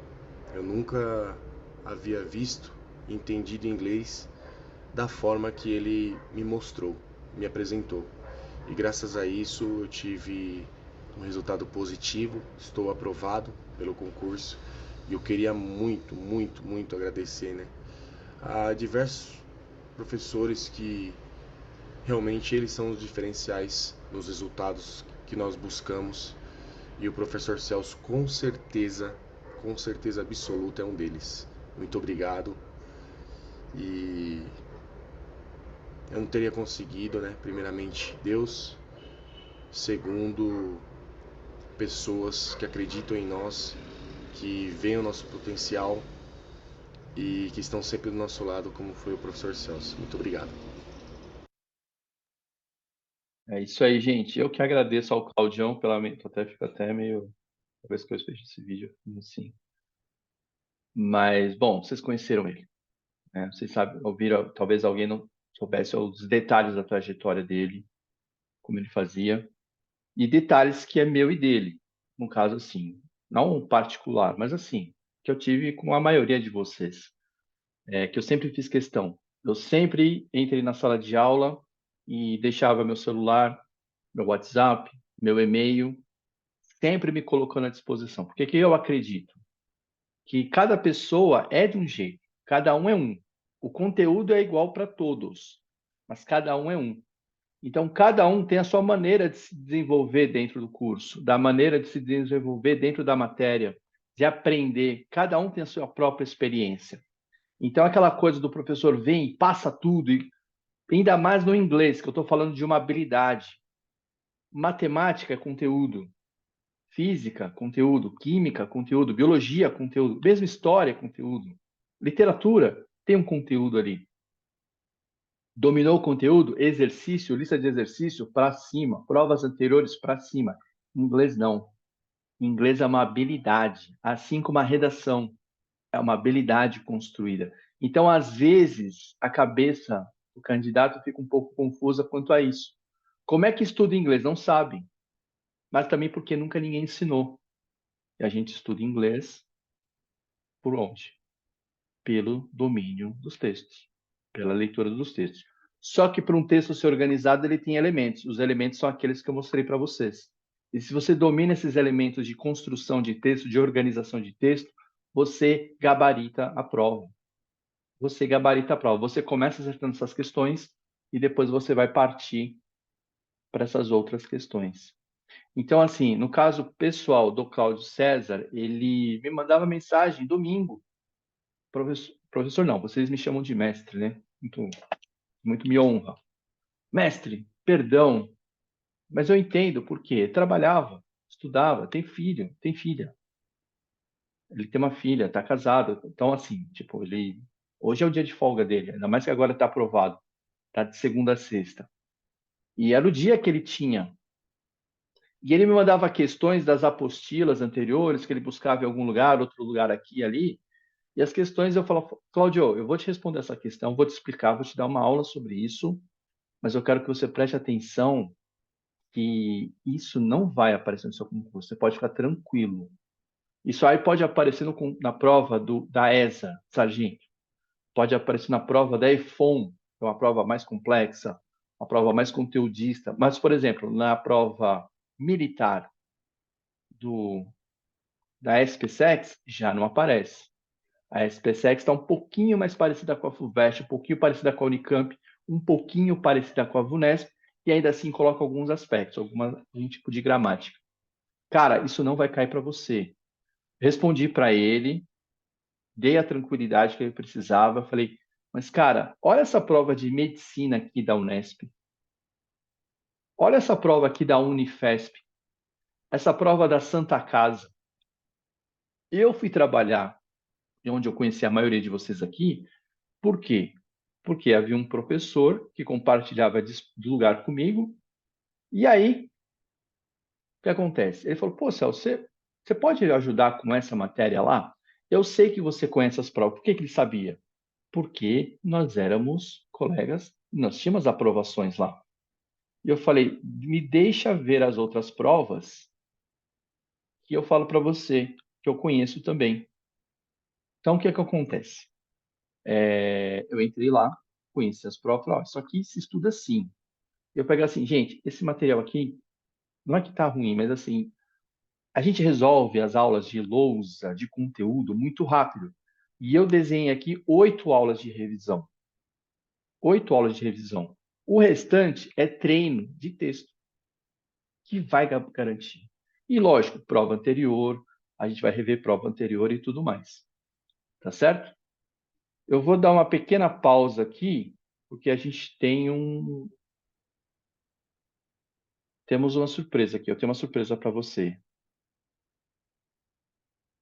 Eu nunca havia visto e entendido inglês da forma que ele me mostrou, me apresentou. E graças a isso eu tive um resultado positivo, estou aprovado pelo concurso. E eu queria muito, muito, muito agradecer, né, a diversos professores que realmente eles são os diferenciais nos resultados que nós buscamos. E o professor Celso, com certeza absoluta, é um deles. Muito obrigado. E eu não teria conseguido, né? Primeiramente, Deus. Segundo, pessoas que acreditam em nós, que veem o nosso potencial e que estão sempre do nosso lado, como foi o professor Celso. Muito obrigado. É isso aí, gente. Eu que agradeço ao Claudião pela... Fico até meio... Talvez que eu veja esse vídeo assim. Mas, bom, vocês conheceram ele, né? Vocês sabem, ouviram, talvez alguém não soubesse os detalhes da trajetória dele, como ele fazia, e detalhes que é meu e dele. No caso, assim, não um particular, mas assim, que eu tive com a maioria de vocês. Que eu sempre fiz questão. Eu sempre entrei na sala de aula e deixava meu celular, meu WhatsApp, meu e-mail, sempre me colocando à disposição. Porque que eu acredito que cada pessoa é de um jeito, cada um é um. O conteúdo é igual para todos, mas cada um é um. Então, cada um tem a sua maneira de se desenvolver dentro do curso, da maneira de se desenvolver dentro da matéria, de aprender. Cada um tem a sua própria experiência. Então, aquela coisa do professor vem e passa tudo, e ainda mais no inglês, que eu estou falando de uma habilidade. Matemática é conteúdo, física, conteúdo, química, conteúdo, biologia, conteúdo, mesmo história, conteúdo. Literatura tem um conteúdo ali. Dominou o conteúdo? Exercício, lista de exercício para cima, provas anteriores para cima. Inglês não. Inglês é uma habilidade, assim como a redação é uma habilidade construída. Então, às vezes, a cabeça do candidato fica um pouco confusa quanto a isso. Como é que estuda inglês? Não sabem, mas também porque nunca ninguém ensinou. E a gente estuda inglês por onde? Pelo domínio dos textos, pela leitura dos textos. Só que para um texto ser organizado, ele tem elementos. Os elementos são aqueles que eu mostrei para vocês. E se você domina esses elementos de construção de texto, de organização de texto, você gabarita a prova. Você gabarita a prova. Você começa acertando essas questões e depois você vai partir para essas outras questões. Então, assim, no caso pessoal do Cláudio César, ele me mandava mensagem domingo. Professor não, vocês me chamam de mestre, né? Muito me honra. Mestre, perdão, mas eu entendo por quê. Trabalhava, estudava, tem filho, tem filha. Ele tem uma filha, está casado. Então, assim, tipo, ele... Hoje é o dia de folga dele, ainda mais que agora está aprovado. Está de segunda a sexta. E era o dia que ele tinha. E ele me mandava questões das apostilas anteriores, que ele buscava em algum lugar, outro lugar aqui e ali. E as questões eu falava, Cláudio, eu vou te responder essa questão, vou te explicar, vou te dar uma aula sobre isso, mas eu quero que você preste atenção que isso não vai aparecer no seu concurso. Você pode ficar tranquilo. Isso aí pode aparecer na prova da ESA, sargento. Pode aparecer na prova da EFON, que é uma prova mais complexa, uma prova mais conteudista. Mas, por exemplo, na prova militar da SPSEX, já não aparece. A SPSEX está um pouquinho mais parecida com a FUVEST, um pouquinho parecida com a Unicamp, um pouquinho parecida com a VUNESP, e ainda assim coloca alguns aspectos, algum tipo de gramática. Cara, isso não vai cair para você. Respondi para ele, dei a tranquilidade que ele precisava, falei, mas cara, olha essa prova de medicina aqui da Unesp, olha essa prova aqui da Unifesp, essa prova da Santa Casa. Eu fui trabalhar, onde eu conheci a maioria de vocês aqui, por quê? Porque havia um professor que compartilhava de lugar comigo, e aí, o que acontece? Ele falou, pô, Celso, você pode ajudar com essa matéria lá? Eu sei que você conhece as provas. Por que ele sabia? Porque nós éramos colegas, nós tínhamos aprovações lá. E eu falei, me deixa ver as outras provas que eu falo para você, que eu conheço também. Então, o que é que acontece? Eu entrei lá, conheci as provas, falei, isso aqui se estuda assim. Eu pego assim, gente, esse material aqui, não é que tá ruim, mas assim, a gente resolve as aulas de lousa, de conteúdo, muito rápido. E eu desenhei aqui 8 aulas de revisão. 8 aulas de revisão. O restante é treino de texto, que vai garantir. E, lógico, prova anterior, a gente vai rever prova anterior e tudo mais. Tá certo? Eu vou dar uma pequena pausa aqui, porque a gente temos uma surpresa aqui. Eu tenho uma surpresa para você.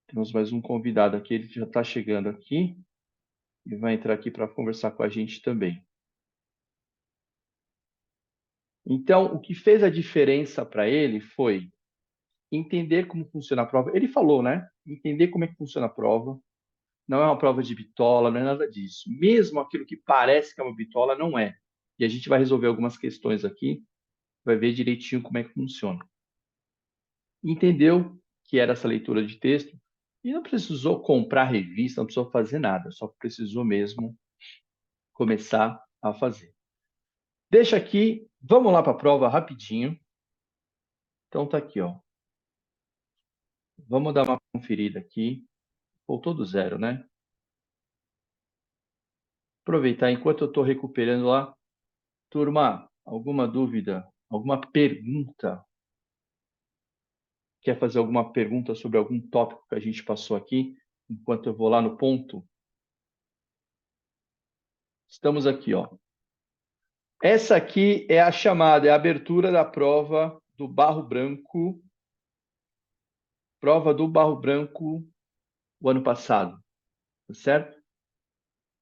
Temos mais um convidado aqui, ele já está chegando aqui e vai entrar aqui para conversar com a gente também. Então, o que fez a diferença para ele foi entender como funciona a prova. Ele falou, né? Entender como é que funciona a prova. Não é uma prova de bitola, não é nada disso. Mesmo aquilo que parece que é uma bitola, não é. E a gente vai resolver algumas questões aqui, vai ver direitinho como é que funciona. Entendeu que era essa leitura de texto e não precisou comprar revista, não precisou fazer nada, só precisou mesmo começar a fazer. Deixa aqui, vamos lá para a prova rapidinho. Então tá aqui, ó. Vamos dar uma conferida aqui. Voltou do zero, né? Aproveitar enquanto eu estou recuperando lá. Turma, alguma dúvida? Alguma pergunta? Quer fazer alguma pergunta sobre algum tópico que a gente passou aqui? Enquanto eu vou lá no ponto. Estamos aqui, ó. Essa aqui é a chamada, é a abertura da prova do Barro Branco. Prova do Barro Branco o ano passado. Tá certo?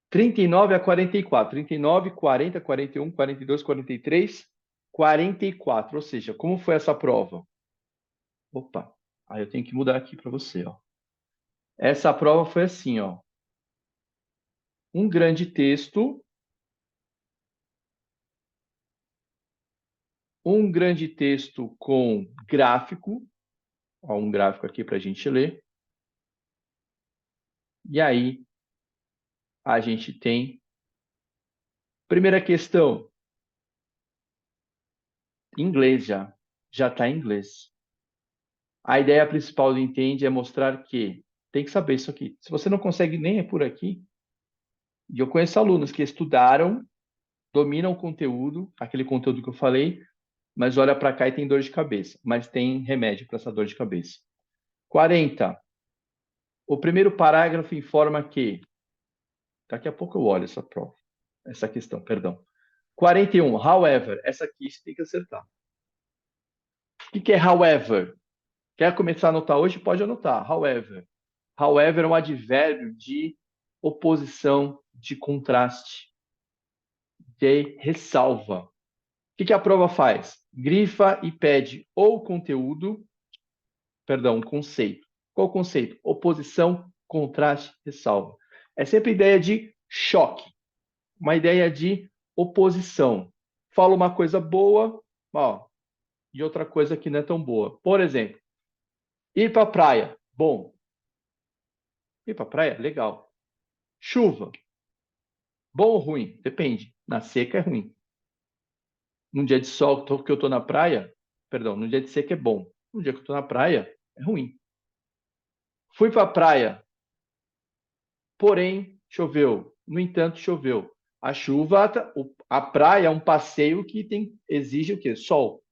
39 a 44. 39, 40, 41, 42, 43, 44. Ou seja, como foi essa prova? Opa, aí eu tenho que mudar aqui para você, ó. Essa prova foi assim, ó. Um grande texto. Um grande texto com gráfico. Ó, um gráfico aqui para a gente ler. E aí, a gente tem... Primeira questão. Inglês já. Já está em inglês. A ideia principal do Entende é mostrar que tem que saber isso aqui. Se você não consegue nem é por aqui, e eu conheço alunos que estudaram, dominam o conteúdo, aquele conteúdo que eu falei, mas olha para cá e tem dor de cabeça. Mas tem remédio para essa dor de cabeça. 40. O primeiro parágrafo informa que... Daqui a pouco eu olho essa prova. Essa questão, perdão. 41. However. Essa aqui você tem que acertar. O que é however? Quer começar a anotar hoje? Pode anotar. However. However é um advérbio de oposição, de contraste, de ressalva. O que a prova faz? Grifa e pede ou conteúdo, perdão, conceito. Qual o conceito? Oposição, contraste, ressalva. É sempre ideia de choque, uma ideia de oposição. Fala uma coisa boa, ó, e outra coisa que não é tão boa. Por exemplo, ir para a praia, bom. Ir para a praia, legal. Chuva, bom ou ruim? Depende. Na seca é ruim. Num dia de sol que eu estou na praia, perdão, num dia de seca é bom. Num dia que eu estou na praia, é ruim. Fui para a praia, porém choveu. No entanto, choveu. A chuva, a praia é um passeio que exige o quê? Sol.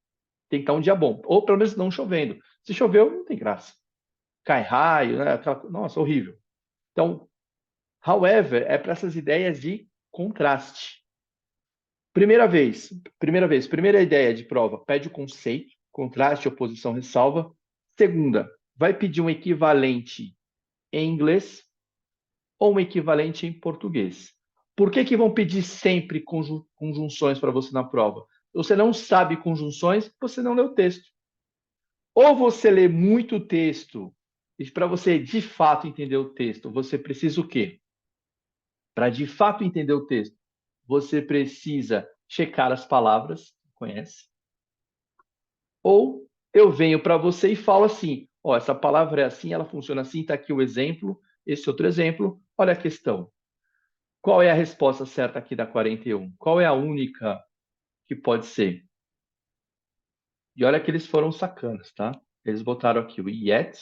Tem que estar um dia bom. Ou pelo menos não chovendo. Se choveu, não tem graça. Cai raio, né? Nossa, horrível. Então, however, é para essas ideias de contraste. Primeira ideia de prova, pede o conceito, contraste, oposição, ressalva. Segunda, vai pedir um equivalente em inglês ou um equivalente em português. Por que vão pedir sempre conjunções para você na prova? Você não sabe conjunções, você não lê o texto. Ou você lê muito texto, e para você de fato entender o texto, você precisa o quê? Para de fato entender o texto, você precisa checar as palavras, conhece? Ou eu venho para você e falo assim, ó, essa palavra é assim, ela funciona assim, está aqui o exemplo, esse outro exemplo, olha a questão. Qual é a resposta certa aqui da 41? Qual é a única que pode ser? E olha que eles foram sacanas, tá? Eles botaram aqui o yet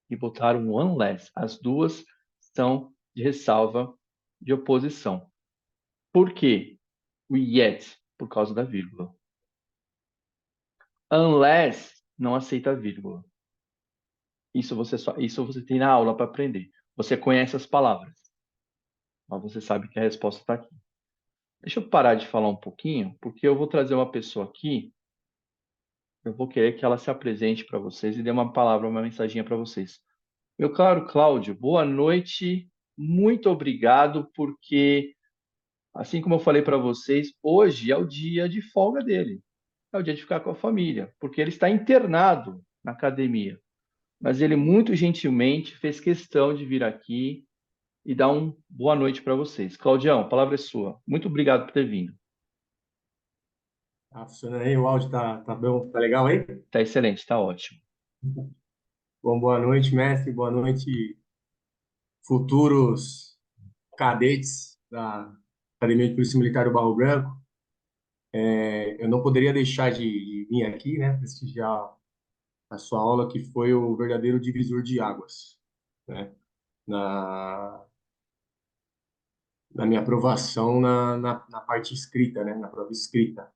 e botaram o unless. As duas são de ressalva, de oposição. Por quê? o yet, por causa da vírgula. Unless não aceita vírgula. Isso você tem na aula para aprender. Você conhece as palavras, mas você sabe que a resposta está aqui. Deixa eu parar de falar um pouquinho, porque eu vou trazer uma pessoa aqui. Eu vou querer que ela se apresente para vocês e dê uma palavra, uma mensaginha para vocês. Meu caro Cláudio, boa noite. Muito obrigado, porque, assim como eu falei para vocês, hoje é o dia de folga dele. É o dia de ficar com a família, porque ele está internado na academia. Mas ele muito gentilmente fez questão de vir aqui e dar uma boa noite para vocês. Claudião, a palavra é sua. Muito obrigado por ter vindo. Tá funcionando aí? O áudio tá bom? Tá legal aí? Está excelente, está ótimo. Bom, boa noite, mestre. Boa noite, futuros cadetes da Academia de Polícia Militar do Barro Branco. Eu não poderia deixar de vir aqui, né, prestigiar a sua aula, que foi o verdadeiro divisor de águas, né, na, na minha aprovação na parte escrita, né, na prova escrita.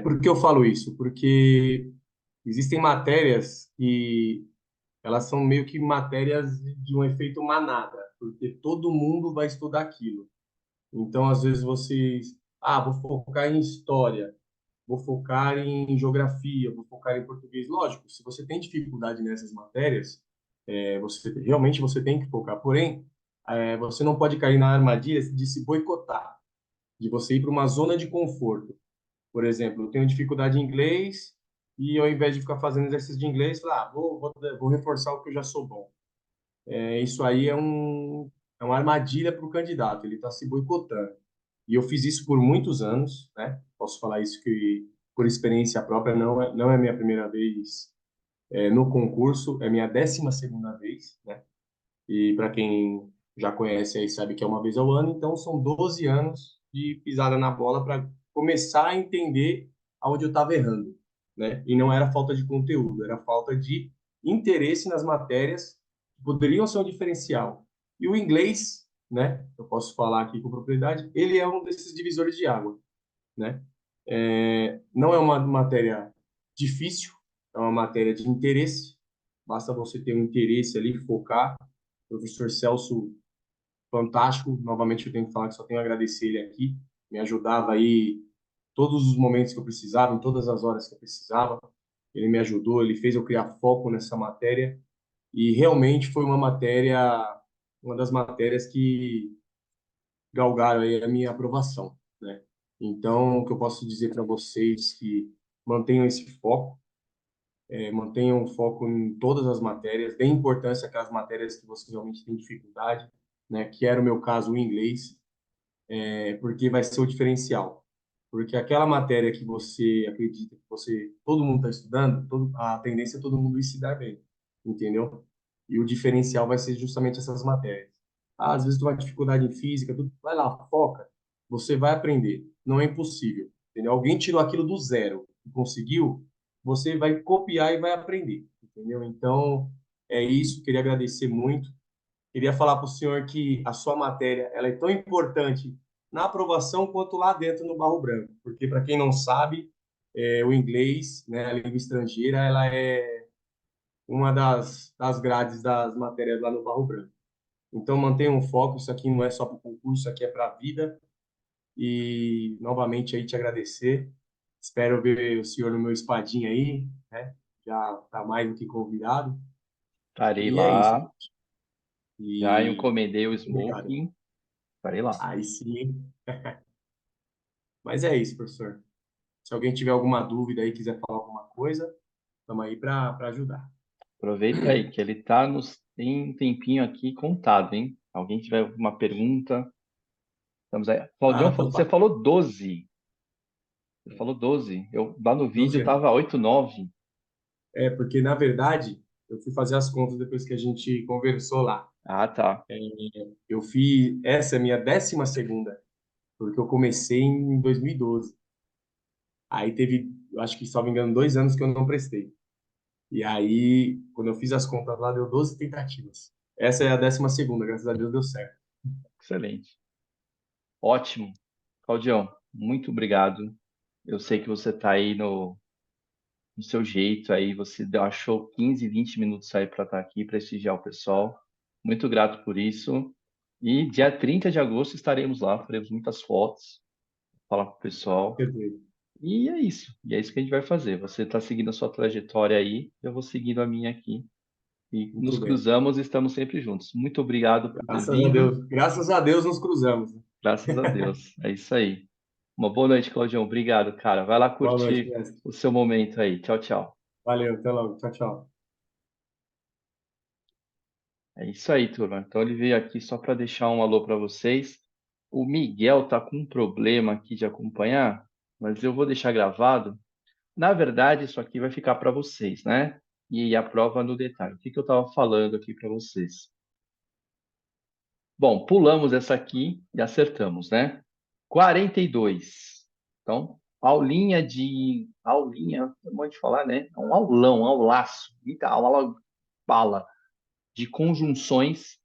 Por que eu falo isso? Porque existem matérias que elas são meio que matérias de um efeito manada, porque todo mundo vai estudar aquilo. Então, às vezes, vocês, vou focar em história, vou focar em geografia, vou focar em português. Lógico, se você tem dificuldade nessas matérias, você tem que focar. Porém, você não pode cair na armadilha de se boicotar, de você ir para uma zona de conforto. Por exemplo, eu tenho dificuldade em inglês e ao invés de ficar fazendo exercício de inglês, falar, vou reforçar o que eu já sou bom. Isso aí é uma armadilha para o candidato, ele está se boicotando. E eu fiz isso por muitos anos, né? Posso falar isso que por experiência própria, não é minha primeira vez no concurso, é minha 12ª vez, né? E para quem já conhece aí sabe que é uma vez ao ano, então são 12 anos de pisada na bola para começar a entender aonde eu estava errando, né? E não era falta de conteúdo, era falta de interesse nas matérias que poderiam ser um diferencial. E o inglês, né? Eu posso falar aqui com propriedade, ele é um desses divisores de água, né? Não é uma matéria difícil, é uma matéria de interesse. Basta você ter um interesse ali, focar. O professor Celso, fantástico. Novamente, eu tenho que falar que só tenho a agradecer ele aqui. Me ajudava aí todos os momentos que eu precisava, em todas as horas que eu precisava. Ele me ajudou, ele fez eu criar foco nessa matéria. E realmente foi uma das matérias que galgaram aí a minha aprovação, né? Então, o que eu posso dizer para vocês que mantenham esse foco, mantenham o foco em todas as matérias, dê importância àquelas matérias que você realmente tem dificuldade, né? Que era o meu caso, o inglês, porque vai ser o diferencial. Porque aquela matéria que você acredita que todo mundo está estudando, a tendência é todo mundo ir se dar bem, entendeu? E o diferencial vai ser justamente essas matérias. Às vezes tu vai ter dificuldade em física, vai lá, foca, você vai aprender. Não é impossível, entendeu? Alguém tirou aquilo do zero e conseguiu, você vai copiar e vai aprender, entendeu? Então, é isso, queria agradecer muito. Queria falar para o senhor que a sua matéria ela é tão importante na aprovação quanto lá dentro no Barro Branco, porque para quem não sabe, o inglês, né, a língua estrangeira, ela é uma das grades das matérias lá no Barro Branco. Então mantenha um foco, isso aqui não é só para o concurso, isso aqui é para a vida. E novamente aí te agradecer. Espero ver o senhor no meu espadinha aí, né? Já está mais do que convidado. Estarei E é isso. lá. Já E encomendei o obrigado. smoking. Estarei lá. Aí sim. Mas é isso, professor. Se alguém tiver alguma dúvida aí, quiser falar alguma coisa, estamos aí para ajudar. Aproveita aí, que ele tá tem um tempinho aqui contado, hein? Alguém tiver alguma pergunta? Estamos aí. Claudião, você falou 12. Você falou 12. Lá no vídeo 12 anos. tava 8, 9. Porque, na verdade, eu fui fazer as contas depois que a gente conversou lá. Ah, tá. Eu fiz, essa é a minha 12ª, porque eu comecei em 2012. Aí teve, eu acho que, se não me engano, 2 anos que eu não prestei. E aí, quando eu fiz as contas lá, deu 12 tentativas. Essa é a 12ª, graças a Deus deu certo. Excelente. Ótimo. Claudião, muito obrigado. Eu sei que você está aí no seu jeito, aí você achou 15, 20 minutos aí para estar aqui, prestigiar o pessoal. Muito grato por isso. E dia 30 de agosto estaremos lá, faremos muitas fotos, falar com o pessoal. Perfeito. E é isso. E é isso que a gente vai fazer. Você está seguindo a sua trajetória aí, eu vou seguindo a minha aqui. E nos Muito bem. cruzamos e estamos sempre juntos. Muito obrigado por ter Graças a vindo. Deus. Graças a Deus nos cruzamos. Graças a Deus. É isso aí. Uma boa noite, Claudião. Obrigado, cara. Vai lá Boa noite, curtir mestre. o seu momento aí. Tchau, tchau. Valeu, até logo. Tchau, tchau. É isso aí, turma. Então ele veio aqui só para deixar um alô para vocês. O Miguel tá com um problema aqui de acompanhar, mas eu vou deixar gravado. Na verdade, isso aqui vai ficar para vocês, né? E a prova no detalhe. O que que eu estava falando aqui para vocês? Bom, pulamos essa aqui e acertamos, né? 42. Então, aulinha, não pode falar, né? É um aulão, aulaço, muita aula, bala de conjunções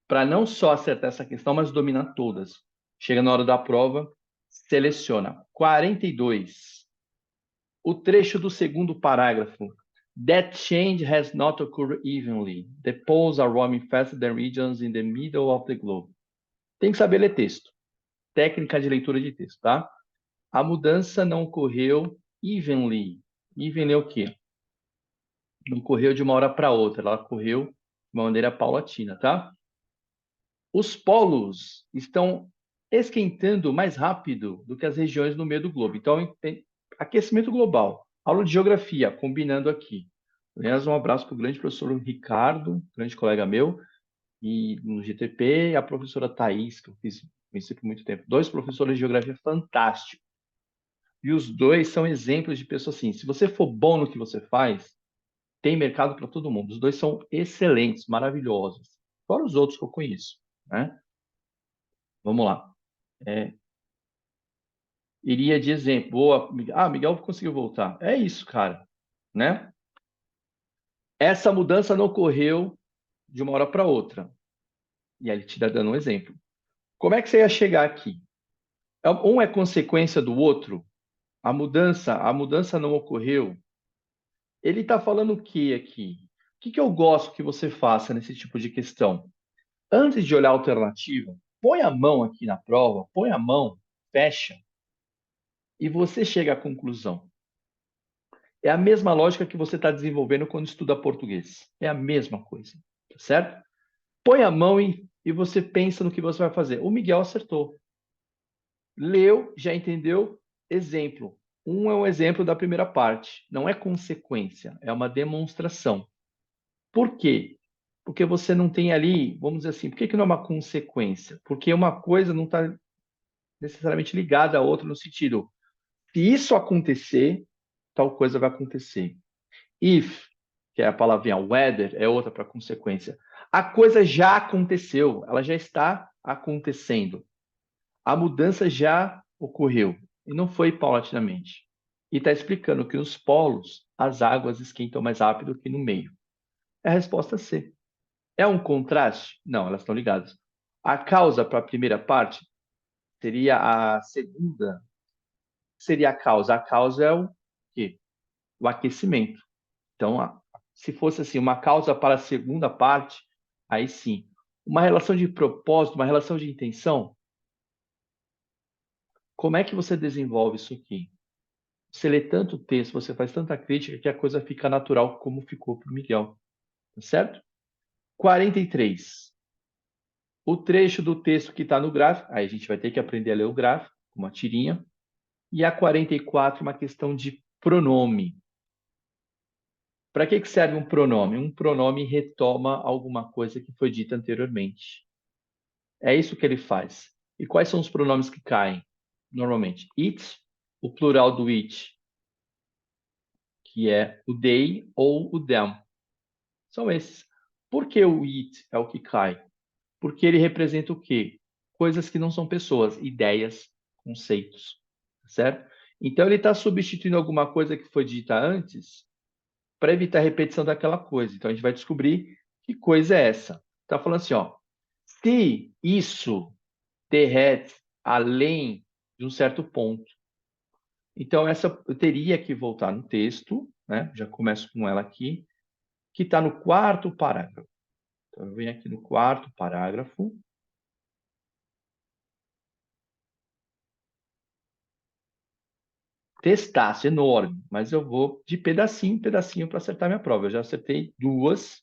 para não só acertar essa questão, mas dominar todas. Chega na hora da prova, seleciona. 42. O trecho do segundo parágrafo. That change has not occurred evenly. The poles are warming faster than regions in the middle of the globe. Tem que saber ler texto. Técnica de leitura de texto, tá? A mudança não ocorreu evenly. Evenly é o quê? Não ocorreu de uma hora para outra, ela ocorreu de uma maneira paulatina, tá? Os polos estão esquentando mais rápido do que as regiões no meio do globo. Então, tem aquecimento global. Aula de geografia, combinando aqui. Aliás, um abraço para o grande professor Ricardo, grande colega meu, e no GTP, e a professora Thais, que eu conheci por muito tempo. 2 professores de geografia fantásticos. E os 2 são exemplos de pessoas assim. Se você for bom no que você faz, tem mercado para todo mundo. Os 2 são excelentes, maravilhosos. Fora os outros que eu conheço, né? Vamos lá. Iria de exemplo. Boa. Miguel conseguiu voltar. É isso, cara, né? Essa mudança não ocorreu de uma hora para outra. E aí ele te dá dando um exemplo. Como é que você ia chegar aqui? Um é consequência do outro? A mudança não ocorreu. Ele está falando o que aqui? O que eu gosto que você faça nesse tipo de questão? Antes de olhar a alternativa, põe a mão aqui na prova, põe a mão, fecha, e você chega à conclusão. É a mesma lógica que você está desenvolvendo quando estuda português. É a mesma coisa, tá certo? Põe a mão e você pensa no que você vai fazer. O Miguel acertou. Leu, já entendeu? Exemplo. Um é um exemplo da primeira parte. Não é consequência, é uma demonstração. Por quê? Porque você não tem ali, vamos dizer assim, por que não é uma consequência? Porque uma coisa não está necessariamente ligada à outra no sentido, se isso acontecer, tal coisa vai acontecer. If, que é a palavrinha whether, é outra para consequência. A coisa já aconteceu, ela já está acontecendo. A mudança já ocorreu e não foi paulatinamente. E está explicando que nos polos as águas esquentam mais rápido que no meio. É a resposta C. É um contraste? Não, elas estão ligadas. A causa para a primeira parte seria a segunda. Seria a causa. A causa é o quê? O aquecimento. Então, se fosse assim, uma causa para a segunda parte, aí sim. Uma relação de propósito, uma relação de intenção, como é que você desenvolve isso aqui? Você lê tanto texto, você faz tanta crítica que a coisa fica natural como ficou para o Miguel. Tá certo? 43. O trecho do texto que está no gráfico, aí a gente vai ter que aprender a ler o gráfico, com uma tirinha. E a 44, uma questão de pronome. Para que serve um pronome? Um pronome retoma alguma coisa que foi dita anteriormente. É isso que ele faz. E quais são os pronomes que caem? Normalmente, it, o plural do it, que é o they ou o them. São esses. Por que o it é o que cai? Porque ele representa o quê? Coisas que não são pessoas, ideias, conceitos, certo? Então ele está substituindo alguma coisa que foi dita antes para evitar a repetição daquela coisa. Então a gente vai descobrir que coisa é essa. Está falando assim, ó, se isso derrete além de um certo ponto. Então, essa eu teria que voltar no texto, né? Já começo com ela aqui, que está no 4º parágrafo. Então, eu venho aqui no 4º parágrafo. Textaço enorme, mas eu vou de pedacinho em pedacinho para acertar minha prova. Eu já acertei 2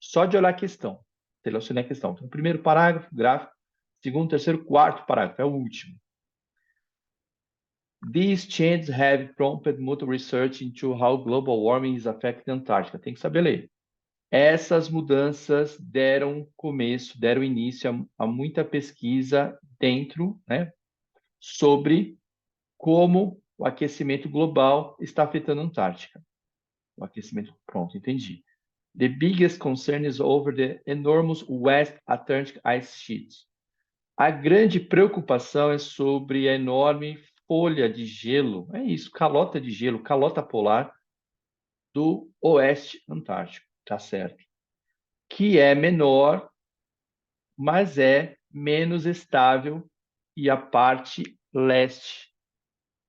só de olhar a questão. Selecionei a questão. Então, primeiro parágrafo, gráfico. Segundo, terceiro, 4º parágrafo, é o último. These changes have prompted much research into how global warming is affecting Antártica. Tem que saber ler. Essas mudanças deram começo, deram início a muita pesquisa dentro, né, sobre como o aquecimento global está afetando a Antártica. O aquecimento, pronto, entendi. The biggest concern is over the enormous West Atlantic ice sheet. A grande preocupação é sobre a enorme folha de gelo, é isso, calota de gelo, calota polar do Oeste Antártico, tá certo? Que é menor, mas é menos estável e a parte leste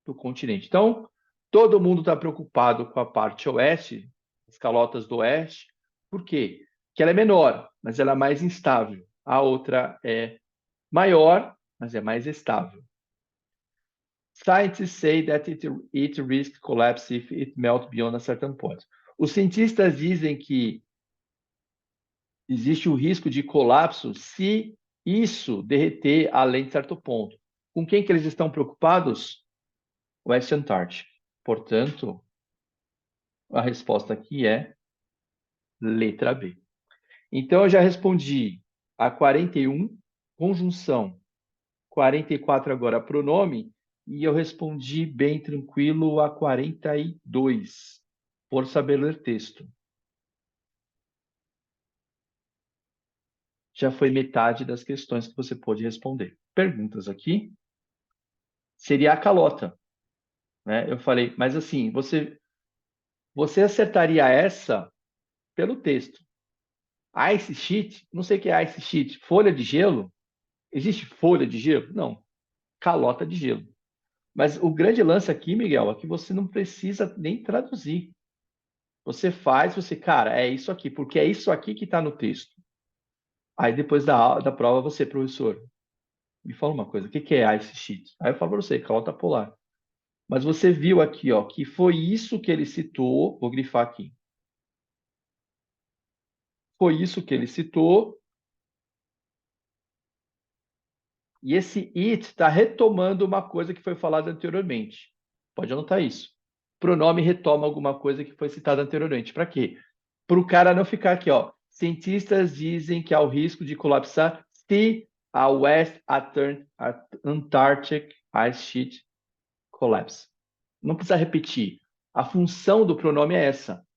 do continente. Então, todo mundo está preocupado com a parte oeste, as calotas do oeste, por quê? Porque ela é menor, mas ela é mais instável. A outra é maior, mas é mais estável. Scientists say that it risks collapse if it melts beyond a certain point. Os cientistas dizem que existe o risco de colapso se isso derreter além de certo ponto. Com quem que eles estão preocupados? West Antártica. Portanto, a resposta aqui é letra B. Então, eu já respondi a 41, conjunção. 44 agora, pronome. E eu respondi bem tranquilo a 42, por saber ler texto. Já foi metade das questões que você pôde responder. Perguntas aqui. Seria a calota, né? Eu falei, mas assim, você acertaria essa pelo texto. Ice sheet, não sei o que é ice sheet. Folha de gelo? Existe folha de gelo? Não. Calota de gelo. Mas o grande lance aqui, Miguel, é que você não precisa nem traduzir. Você faz, cara, é isso aqui, porque é isso aqui que está no texto. Aí depois da prova, você, professor, me fala uma coisa, o que é ice sheet? Aí eu falo para você, calota polar. Mas você viu aqui, ó, que foi isso que ele citou, vou grifar aqui. Foi isso que ele citou. E esse it está retomando uma coisa que foi falada anteriormente. Pode anotar isso. Pronome retoma alguma coisa que foi citada anteriormente. Para quê? Para o cara não ficar aqui, ó. Cientistas dizem que há o risco de colapsar se a West Antarctic Ice Sheet collapse. Não precisa repetir. A função do pronome é essa.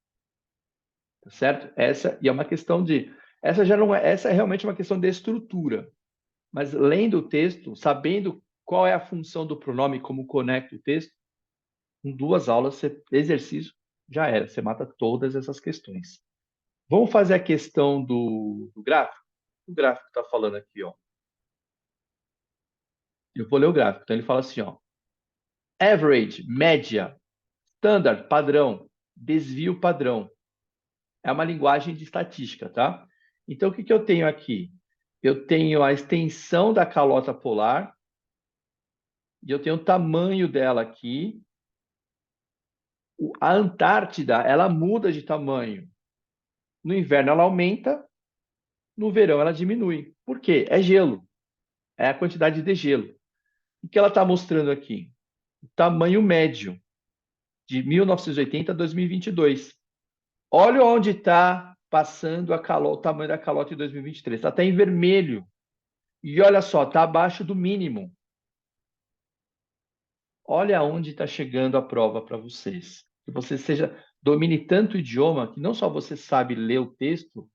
Tá certo? Essa, e é uma questão de... essa é realmente uma questão de estrutura. Mas lendo o texto, sabendo qual é a função do pronome, como conecta o texto, em 2 aulas, exercício, já era. Você mata todas essas questões. Vamos fazer a questão do gráfico? O gráfico está falando aqui, ó. Eu vou ler o gráfico. Então, ele fala assim, ó. Average, média. Standard, padrão. Desvio, padrão. É uma linguagem de estatística, tá? Então, o que eu tenho aqui? Eu tenho a extensão da calota polar e eu tenho o tamanho dela aqui. A Antártida, ela muda de tamanho. No inverno, ela aumenta. No verão, ela diminui. Por quê? É gelo. É a quantidade de gelo. O que ela está mostrando aqui? O tamanho médio de 1980 a 2022. Olha onde está passando o tamanho da calota em 2023. Está até em vermelho. E olha só, está abaixo do mínimo. Olha onde está chegando a prova para vocês. Que você domine tanto o idioma que não só você sabe ler o texto,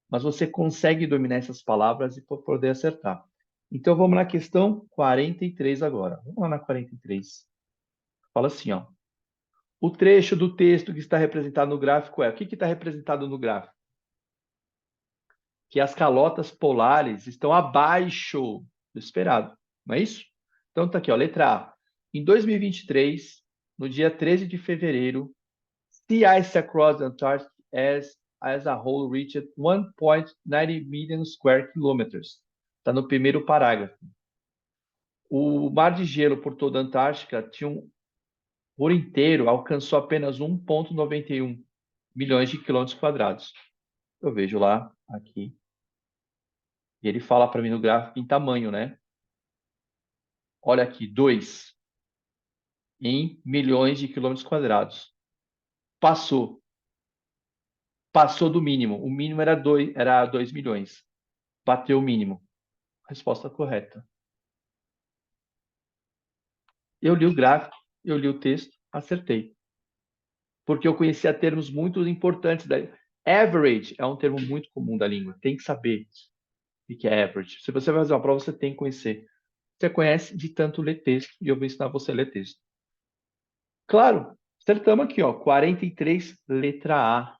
mas você consegue dominar essas palavras e poder acertar. Então, vamos na questão 43 agora. Vamos lá na 43. Fala assim, ó. O trecho do texto que está representado no gráfico é... O que está representado no gráfico? Que as calotas polares estão abaixo do esperado. Não é isso? Então tá aqui, ó, letra A. Em 2023, no dia 13 de fevereiro, sea ice across the Antarctic as a whole reached 1.90 million square kilometers. Está no primeiro parágrafo. O mar de gelo por toda a Antártica por inteiro alcançou apenas 1,91 milhões de quilômetros quadrados. Eu vejo lá, aqui. E ele fala para mim no gráfico em tamanho, né? Olha aqui, 2 em milhões de quilômetros quadrados. Passou do mínimo. O mínimo era 2 milhões. Bateu o mínimo. Resposta correta. Eu li o gráfico, eu li o texto, acertei. Porque eu conhecia termos muito importantes. Average é um termo muito comum da língua. Tem que saber o que é average. Se você vai fazer uma prova, você tem que conhecer. Você conhece de tanto ler texto, e eu vou ensinar você a ler texto. Claro, acertamos aqui, ó, 43, letra A.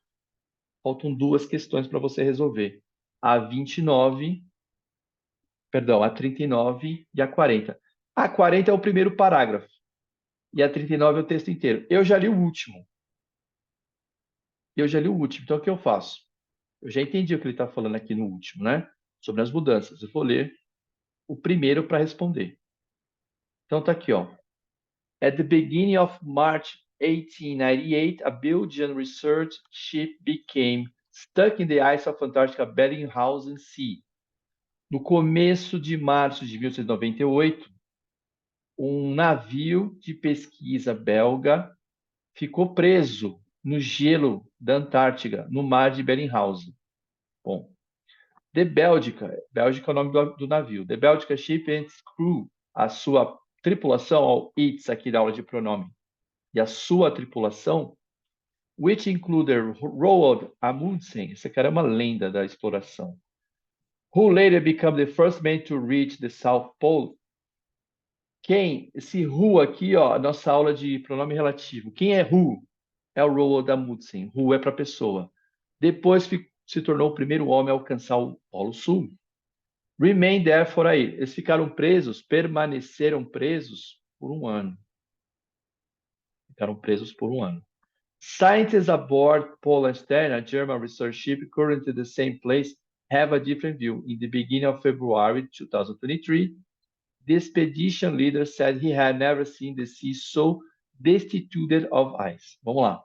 Faltam 2 questões para você resolver. A 29, perdão, a 39 e a 40. A 40 é o primeiro parágrafo. E a 39 é o texto inteiro. Eu já li o último. Então, o que eu faço? Eu já entendi o que ele está falando aqui no último, né? Sobre as mudanças. Eu vou ler o primeiro para responder. Então, tá aqui, ó. At the beginning of March 1898, a Belgian research ship became stuck in the ice of Antarctica Bellingshausen Sea. No começo de março de 1898, um navio de pesquisa belga ficou preso no gelo da Antártida, no mar de Bellinghausen. Bom, The Belgica é o nome do navio. The Belgica Ship and Crew, a sua tripulação, ao its aqui da aula de pronome, e a sua tripulação, which included Roald Amundsen, esse cara é uma lenda da exploração, who later became the first man to reach the South Pole. Esse who aqui, ó, nossa aula de pronome relativo. Quem é who? É o Roald Amundsen. Who é para pessoa. Depois se tornou o primeiro homem a alcançar o Polo Sul. Remain there for a year. Eles permaneceram presos por um ano. Scientists aboard Polar Stern, a German research ship currently the same place, have a different view. In the beginning of February 2023, the expedition leader said he had never seen the sea so destituted of ice. Vamos lá.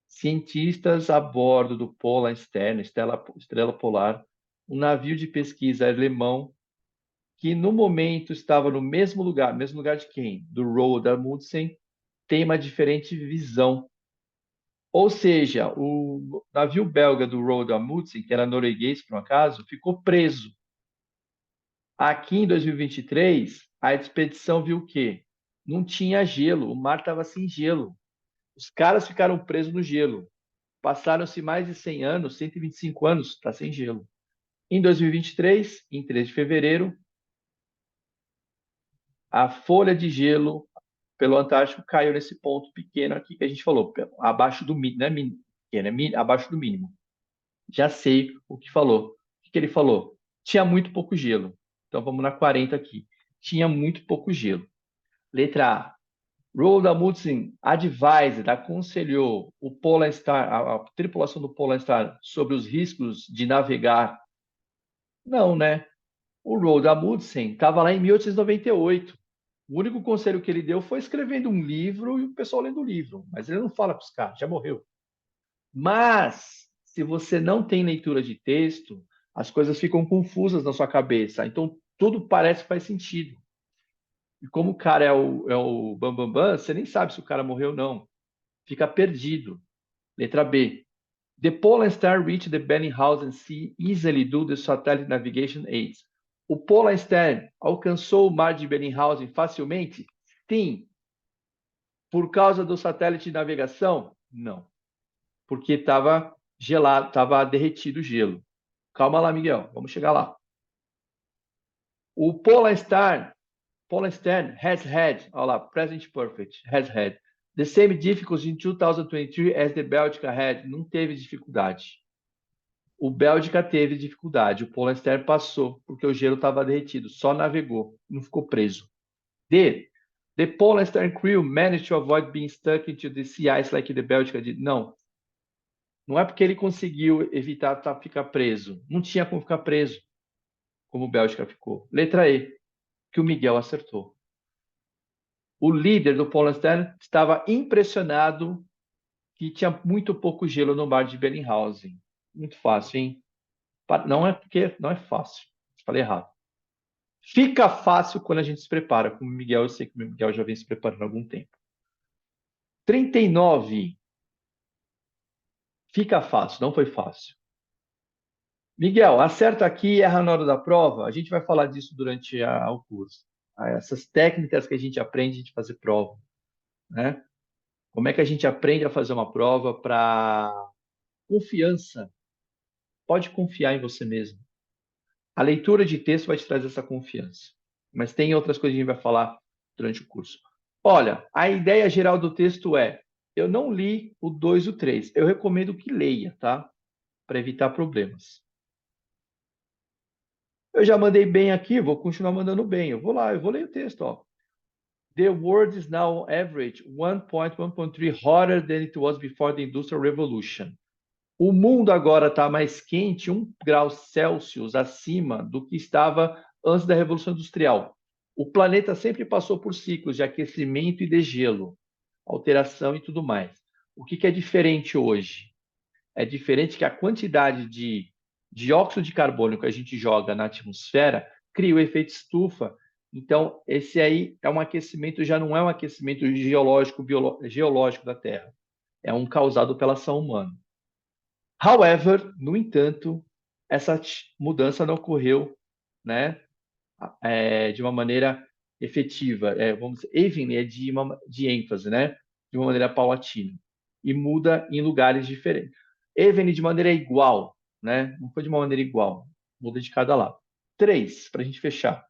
Cientistas a bordo do Polar Stern, estrela polar, um navio de pesquisa alemão que no momento estava no mesmo lugar de quem? Do Roald Amundsen, tem uma diferente visão. Ou seja, o navio belga do Roald Amundsen, que era norueguês por um acaso, ficou preso. Aqui em 2023, a expedição viu o quê? Não tinha gelo, o mar estava sem gelo. Os caras ficaram presos no gelo. Passaram-se mais de 100 anos, 125 anos, está sem gelo. Em 2023, em 3 de fevereiro, a folha de gelo pelo Antártico caiu nesse ponto pequeno aqui que a gente falou, abaixo do mínimo, não é pequeno, abaixo do mínimo. Já sei o que falou. O que ele falou? Tinha muito pouco gelo. Então vamos na 40 aqui. Tinha muito pouco gelo. Letra A. Roald Amundsen aconselhou o Polar Star, a tripulação do Polar Star sobre os riscos de navegar. Não, né? O Roald Amundsen estava lá em 1898. O único conselho que ele deu foi escrevendo um livro e o pessoal lendo o livro. Mas ele não fala para os caras, já morreu. Mas, se você não tem leitura de texto, as coisas ficam confusas na sua cabeça. Então, tudo parece que faz sentido. E como o cara é o bambambam, você nem sabe se o cara morreu ou não. Fica perdido. Letra B. The Polar Star reached the Bellingshausen Sea easily due to satellite navigation aids. O Polar Star alcançou o mar de Bellingshausen facilmente? Sim. Por causa do satélite de navegação? Não. Porque estava gelado, estava derretido o gelo. Calma lá, Miguel. Vamos chegar lá. O Polar Stern has had, olha lá, present perfect, has had the same difficulties in 2023 as the Belgica had. Não teve dificuldade. O Bélgica teve dificuldade. O Polar Stern passou, porque o gelo estava derretido. Só navegou, não ficou preso. D. The Polar Stern crew managed to avoid being stuck into the sea ice like the Bélgica did. Não. Não é porque ele conseguiu evitar ficar preso. Não tinha como ficar preso, como Bélgica ficou. Letra E, que o Miguel acertou. O líder do Polar Stern estava impressionado que tinha muito pouco gelo no mar de Bellinghausen. Muito fácil, hein? Não é porque não é fácil. Falei errado. Fica fácil quando a gente se prepara. Como o Miguel, eu sei que o Miguel já vem se preparando há algum tempo. 39. Fica fácil, não foi fácil. Miguel, acerta aqui e erra na hora da prova. A gente vai falar disso durante o curso. Essas técnicas que a gente aprende de fazer prova, né? Como é que a gente aprende a fazer uma prova para confiança? Pode confiar em você mesmo. A leitura de texto vai te trazer essa confiança. Mas tem outras coisas que a gente vai falar durante o curso. Olha, a ideia geral do texto é: eu não li o 2 e o 3. Eu recomendo que leia, tá? Para evitar problemas. Eu já mandei bem aqui, vou continuar mandando bem. Eu vou lá, eu vou ler o texto, ó. The world is now average 1.1.3 hotter than it was before the Industrial Revolution. O mundo agora está mais quente, 1 grau Celsius acima do que estava antes da Revolução Industrial. O planeta sempre passou por ciclos de aquecimento e degelo, alteração e tudo mais. O que é diferente hoje? É diferente que a quantidade de dióxido de carbono que a gente joga na atmosfera cria o efeito estufa. Então, esse aí é um aquecimento, já não é um aquecimento geológico da Terra. É um causado pela ação humana. However, no entanto, essa mudança não ocorreu, né, de uma maneira efetiva. Vamos dizer, evenly é de ênfase, né, de uma maneira paulatina. E muda em lugares diferentes. Evenly de maneira igual, né, não foi de uma maneira igual, muda de cada lado. 3, para a gente fechar.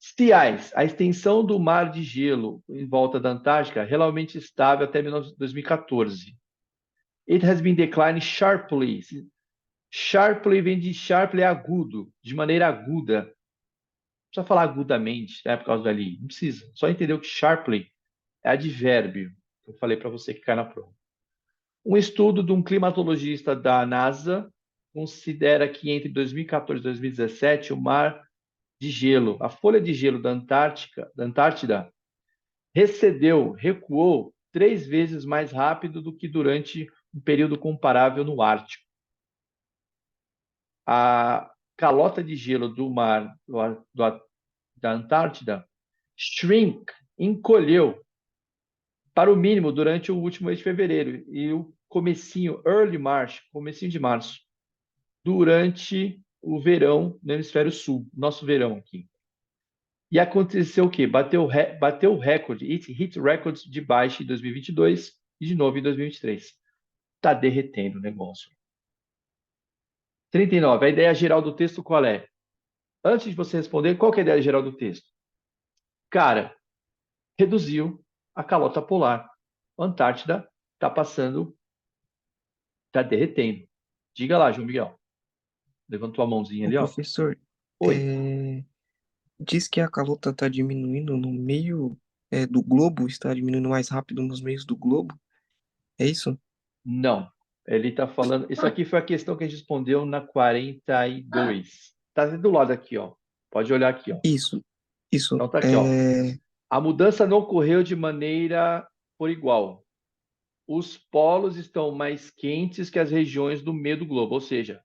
Sea ice, a extensão do mar de gelo em volta da Antártica, realmente estável até 2014. It has been declining sharply. Sharply vem de sharply agudo, de maneira aguda. Não precisa falar agudamente, né, por causa do ali. Não precisa. Só entender que sharply é advérbio, que eu falei para você que cai na prova. Um estudo de um climatologista da NASA considera que entre 2014 e 2017 o mar de gelo, a folha de gelo da Antártida, recuou 3 vezes mais rápido do que durante um período comparável no Ártico. A calota de gelo do mar da Antártida encolheu para o mínimo durante o último mês de fevereiro e o comecinho de março, durante o verão no hemisfério sul, nosso verão aqui. E aconteceu o quê? Bateu o recorde, hit records de baixa em 2022 e de novo em 2023. Está derretendo o negócio. 39. A ideia geral do texto qual é? Antes de você responder, qual que é a ideia geral do texto? Cara, reduziu a calota polar. A Antártida está derretendo. Diga lá, João Miguel. Levantou a mãozinha Ô, ali, ó. professor, Oi. diz que a calota está diminuindo no meio do globo, está diminuindo mais rápido nos meios do globo? É isso? Não. Ele está falando... Isso aqui foi a questão que a gente respondeu na 42. Está do lado aqui, ó. Pode olhar aqui, ó. Isso. Então tá aqui, ó. A mudança não ocorreu de maneira por igual. Os polos estão mais quentes que as regiões do meio do globo, ou seja,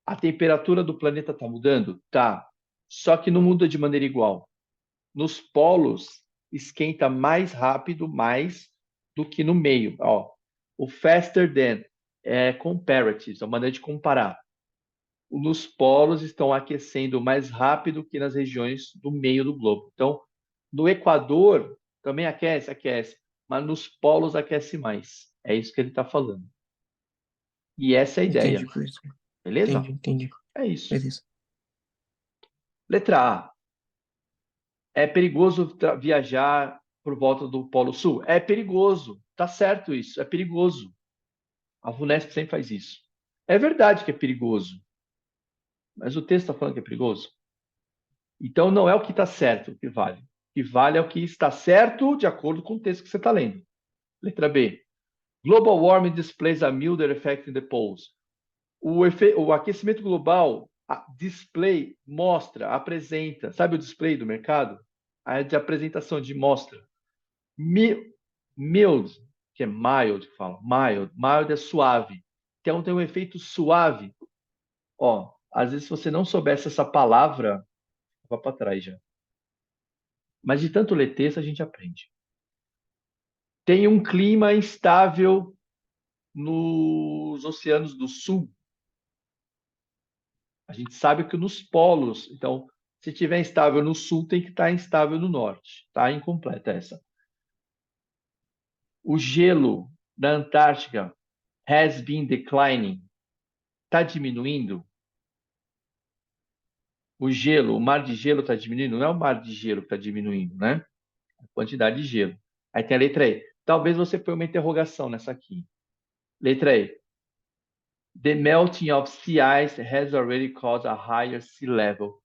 a temperatura do planeta está mudando? Tá. Só que não muda de maneira igual. Nos polos, esquenta mais rápido, mais do que no meio. Ó, o faster than é comparatives, é uma maneira de comparar. Nos polos estão aquecendo mais rápido que nas regiões do meio do globo. Então, no Equador também aquece, mas nos polos aquece mais. É isso que ele está falando. E essa é a ideia. Entendi, professor. Beleza? Entendi. É isso. Beleza. Letra A. É perigoso viajar por volta do Polo Sul? É perigoso. Tá certo isso. É perigoso. A VUNESP sempre faz isso. É verdade que é perigoso. Mas o texto está falando que é perigoso? Então, não é o que está certo que vale. O que vale é o que está certo de acordo com o texto que você está lendo. Letra B. Global warming displays a milder effect in the poles. O aquecimento global display, mostra, apresenta. Sabe o display do mercado? A de apresentação, de mostra. Mild, que é mild, que fala. Mild é suave. Então, tem um efeito suave. Ó, às vezes, se você não soubesse essa palavra, vá para trás já. Mas de tanto ler texto, a gente aprende. Tem um clima instável nos oceanos do sul. A gente sabe que nos polos, então, se tiver instável no sul, tem que estar instável no norte. Está incompleta essa. O gelo da Antártica has been declining. Está diminuindo? O gelo, o mar de gelo está diminuindo? Não é o mar de gelo que está diminuindo, né? A quantidade de gelo. Aí tem a letra E. Talvez você põe uma interrogação nessa aqui. Letra E. The melting of sea ice has already caused a higher sea level.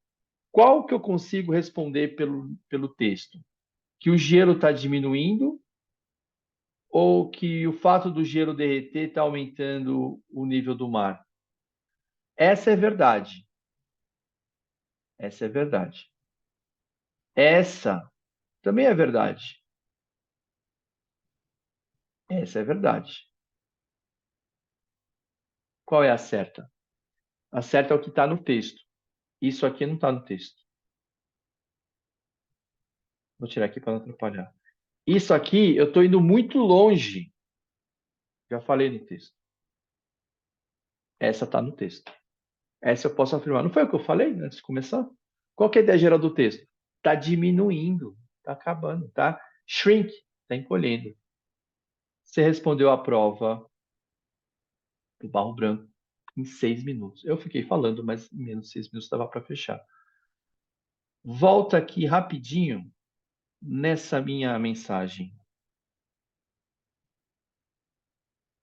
Qual que eu consigo responder pelo texto? Que o gelo está diminuindo ou que o fato do gelo derreter está aumentando o nível do mar? Essa é verdade. Essa é verdade. Essa também é verdade. Essa é verdade. Qual é a certa? A certa é o que está no texto. Isso aqui não está no texto. Vou tirar aqui para não atrapalhar. Isso aqui, eu estou indo muito longe. Já falei no texto. Essa está no texto. Essa eu posso afirmar. Não foi o que eu falei antes de começar? Qual que é a ideia geral do texto? Está diminuindo, está acabando, tá? Shrink, está encolhendo. Você respondeu a prova do Barro Branco em 6 minutos. Eu fiquei falando, mas em menos de 6 minutos estava para fechar. Volta aqui rapidinho nessa minha mensagem.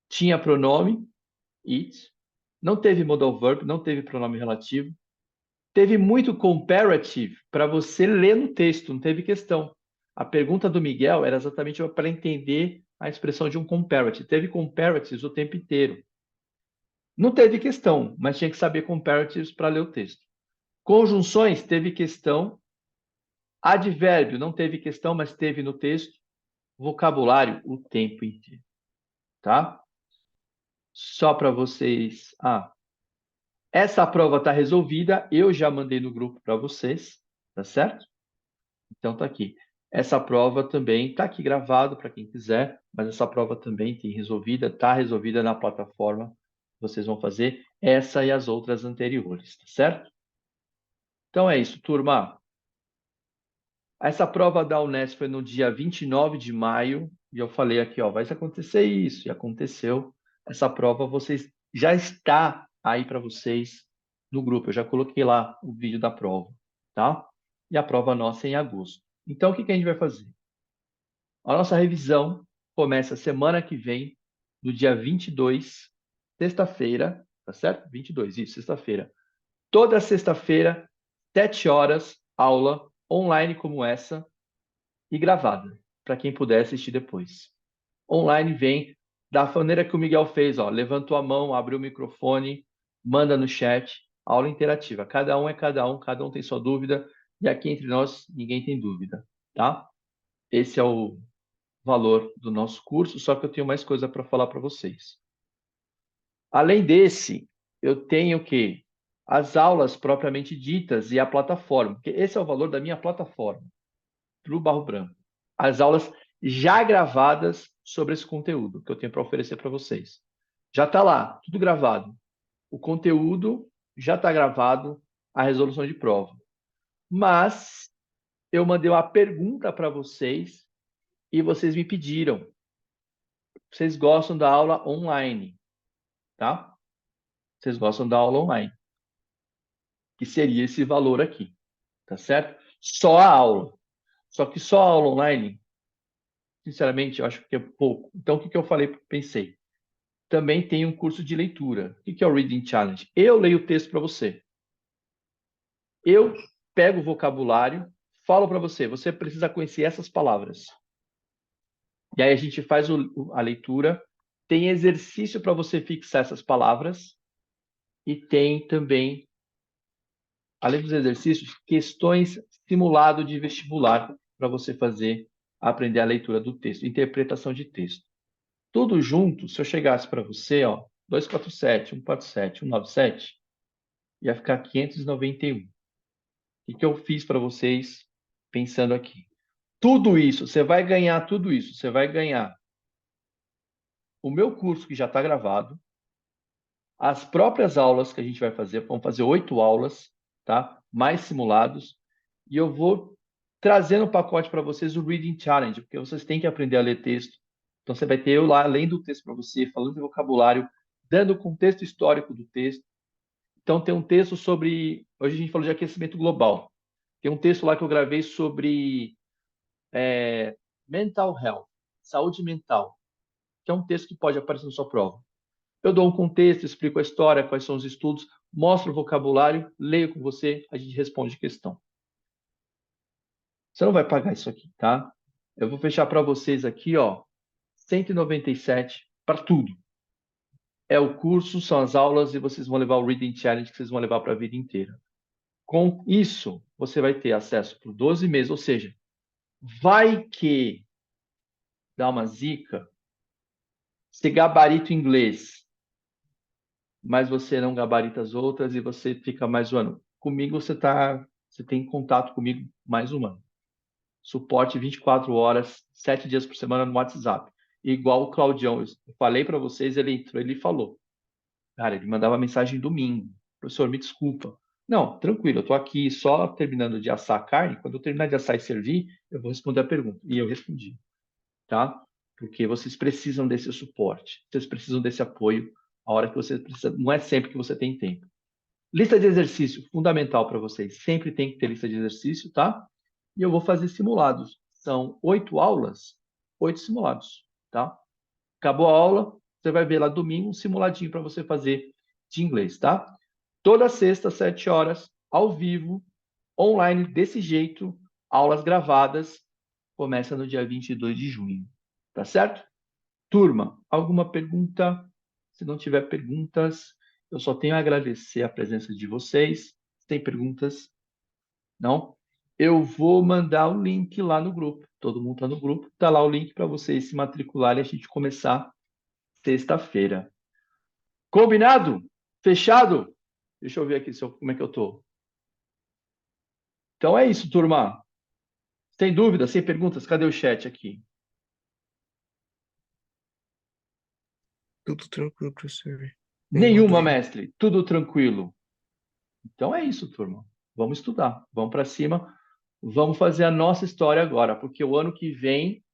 Tinha pronome, it. Não teve modal verb, não teve pronome relativo. Teve muito comparative para você ler no texto, não teve questão. A pergunta do Miguel era exatamente para entender a expressão de um comparative. Teve comparatives o tempo inteiro. Não teve questão, mas tinha que saber comparatives para ler o texto. Conjunções, teve questão. Advérbio, não teve questão, mas teve no texto. Vocabulário, o tempo inteiro. Tá? Só para vocês... essa prova está resolvida. Eu já mandei no grupo para vocês. Tá certo? Então tá aqui. Essa prova também está aqui gravado para quem quiser, mas essa prova também está resolvida na plataforma. Vocês vão fazer essa e as outras anteriores, tá certo? Então é isso, turma. Essa prova da Unesp foi no dia 29 de maio, e eu falei aqui, ó, vai acontecer isso, e aconteceu. Essa prova vocês já está aí para vocês no grupo. Eu já coloquei lá o vídeo da prova, tá? E a prova nossa é em agosto. Então, o que a gente vai fazer? A nossa revisão começa semana que vem, no dia 22, sexta-feira, tá certo? 22, isso, sexta-feira. Toda sexta-feira, 7 horas, aula online como essa e gravada, para quem puder assistir depois. Online vem da maneira que o Miguel fez, ó, levantou a mão, abriu o microfone, manda no chat, aula interativa. Cada um é cada um tem sua dúvida, e aqui entre nós ninguém tem dúvida, tá? Esse é o valor do nosso curso, só que eu tenho mais coisa para falar para vocês. Além desse, eu tenho o quê? As aulas propriamente ditas e a plataforma, porque esse é o valor da minha plataforma, para o Barro Branco. As aulas já gravadas sobre esse conteúdo que eu tenho para oferecer para vocês. Já está lá, tudo gravado. O conteúdo já está gravado, a resolução de prova. Mas eu mandei uma pergunta para vocês e vocês me pediram. Vocês gostam da aula online, tá? Vocês gostam da aula online, que seria esse valor aqui, tá certo? Só a aula. Só que só a aula online, sinceramente, eu acho que é pouco. Então, o que eu falei? Pensei. Também tem um curso de leitura. O que é o Reading Challenge? Eu leio o texto para você. Eu pego o vocabulário, falo para você, você precisa conhecer essas palavras. E aí a gente faz a leitura, tem exercício para você fixar essas palavras e tem também, além dos exercícios, questões simulado de vestibular para você fazer, aprender a leitura do texto, interpretação de texto. Tudo junto, se eu chegasse para você, ó, 247, 147, 197, ia ficar 591. O que eu fiz para vocês pensando aqui? Tudo isso, você vai ganhar tudo isso. Você vai ganhar o meu curso que já está gravado, as próprias aulas que a gente vai fazer, vamos fazer 8 aulas, tá? Mais simulados, e eu vou trazer no pacote para vocês o Reading Challenge, porque vocês têm que aprender a ler texto. Então você vai ter eu lá, além do texto para você, falando de vocabulário, dando o contexto histórico do texto. Então tem um texto sobre, hoje a gente falou de aquecimento global. Tem um texto lá que eu gravei sobre mental health, saúde mental, que é um texto que pode aparecer na sua prova. Eu dou um contexto, explico a história, quais são os estudos, mostro o vocabulário, leio com você, a gente responde questão. Você não vai pagar isso aqui, tá? Eu vou fechar para vocês aqui, ó, 197 para tudo. É o curso, são as aulas e vocês vão levar o Reading Challenge que vocês vão levar para a vida inteira. Com isso, você vai ter acesso por 12 meses, ou seja, vai que dá uma zica, você gabarita o inglês, mas você não gabarita as outras e você fica mais um ano. Comigo você tem contato comigo mais um ano. Suporte 24 horas, 7 dias por semana no WhatsApp. Igual o Claudião, eu falei para vocês, ele entrou, ele falou. Cara, ele mandava mensagem domingo. Professor, me desculpa. Não, tranquilo, eu tô aqui só terminando de assar a carne. Quando eu terminar de assar e servir, eu vou responder a pergunta. E eu respondi, tá? Porque vocês precisam desse suporte, vocês precisam desse apoio a hora que você precisa. Não é sempre que você tem tempo. Lista de exercício, fundamental para vocês. Sempre tem que ter lista de exercício, tá? E eu vou fazer simulados. São 8 aulas, 8 simulados, tá? Acabou a aula, você vai ver lá domingo um simuladinho para você fazer de inglês, tá? Toda sexta, 7 horas, ao vivo, online, desse jeito, aulas gravadas. Começa no dia 22 de junho, tá certo? Turma, alguma pergunta? Se não tiver perguntas, eu só tenho a agradecer a presença de vocês. Tem perguntas? Não? Eu vou mandar o link lá no grupo. Todo mundo está no grupo. Está lá o link para vocês se matricularem e a gente começar sexta-feira. Combinado? Fechado? Deixa eu ver aqui como é que eu tô. Então é isso, turma. Sem dúvida, sem perguntas, cadê o chat aqui? Tudo tranquilo, professor. Nenhuma, mestre. Tudo tranquilo. Então é isso, turma. Vamos estudar. Vamos para cima. Vamos fazer a nossa história agora, porque o ano que vem,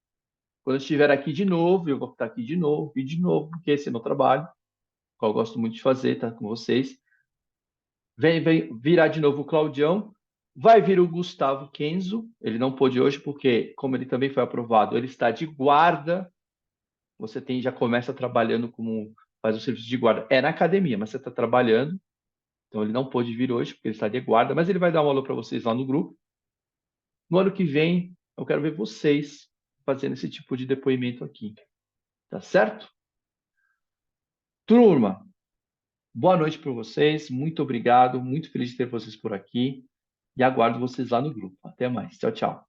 quando eu estiver aqui de novo, eu vou estar aqui de novo, e de novo, porque esse é meu trabalho, qual eu gosto muito de fazer, tá com vocês. Vem virar de novo o Claudião. Vai vir o Gustavo Kenzo. Ele não pôde hoje, porque, como ele também foi aprovado, ele está de guarda. Você já começa trabalhando como faz o serviço de guarda. É na academia, mas você está trabalhando. Então ele não pôde vir hoje, porque ele está de guarda, mas ele vai dar uma aula para vocês lá no grupo. No ano que vem, eu quero ver vocês fazendo esse tipo de depoimento aqui. Tá certo? Turma, boa noite para vocês. Muito obrigado. Muito feliz de ter vocês por aqui. E aguardo vocês lá no grupo. Até mais. Tchau, tchau.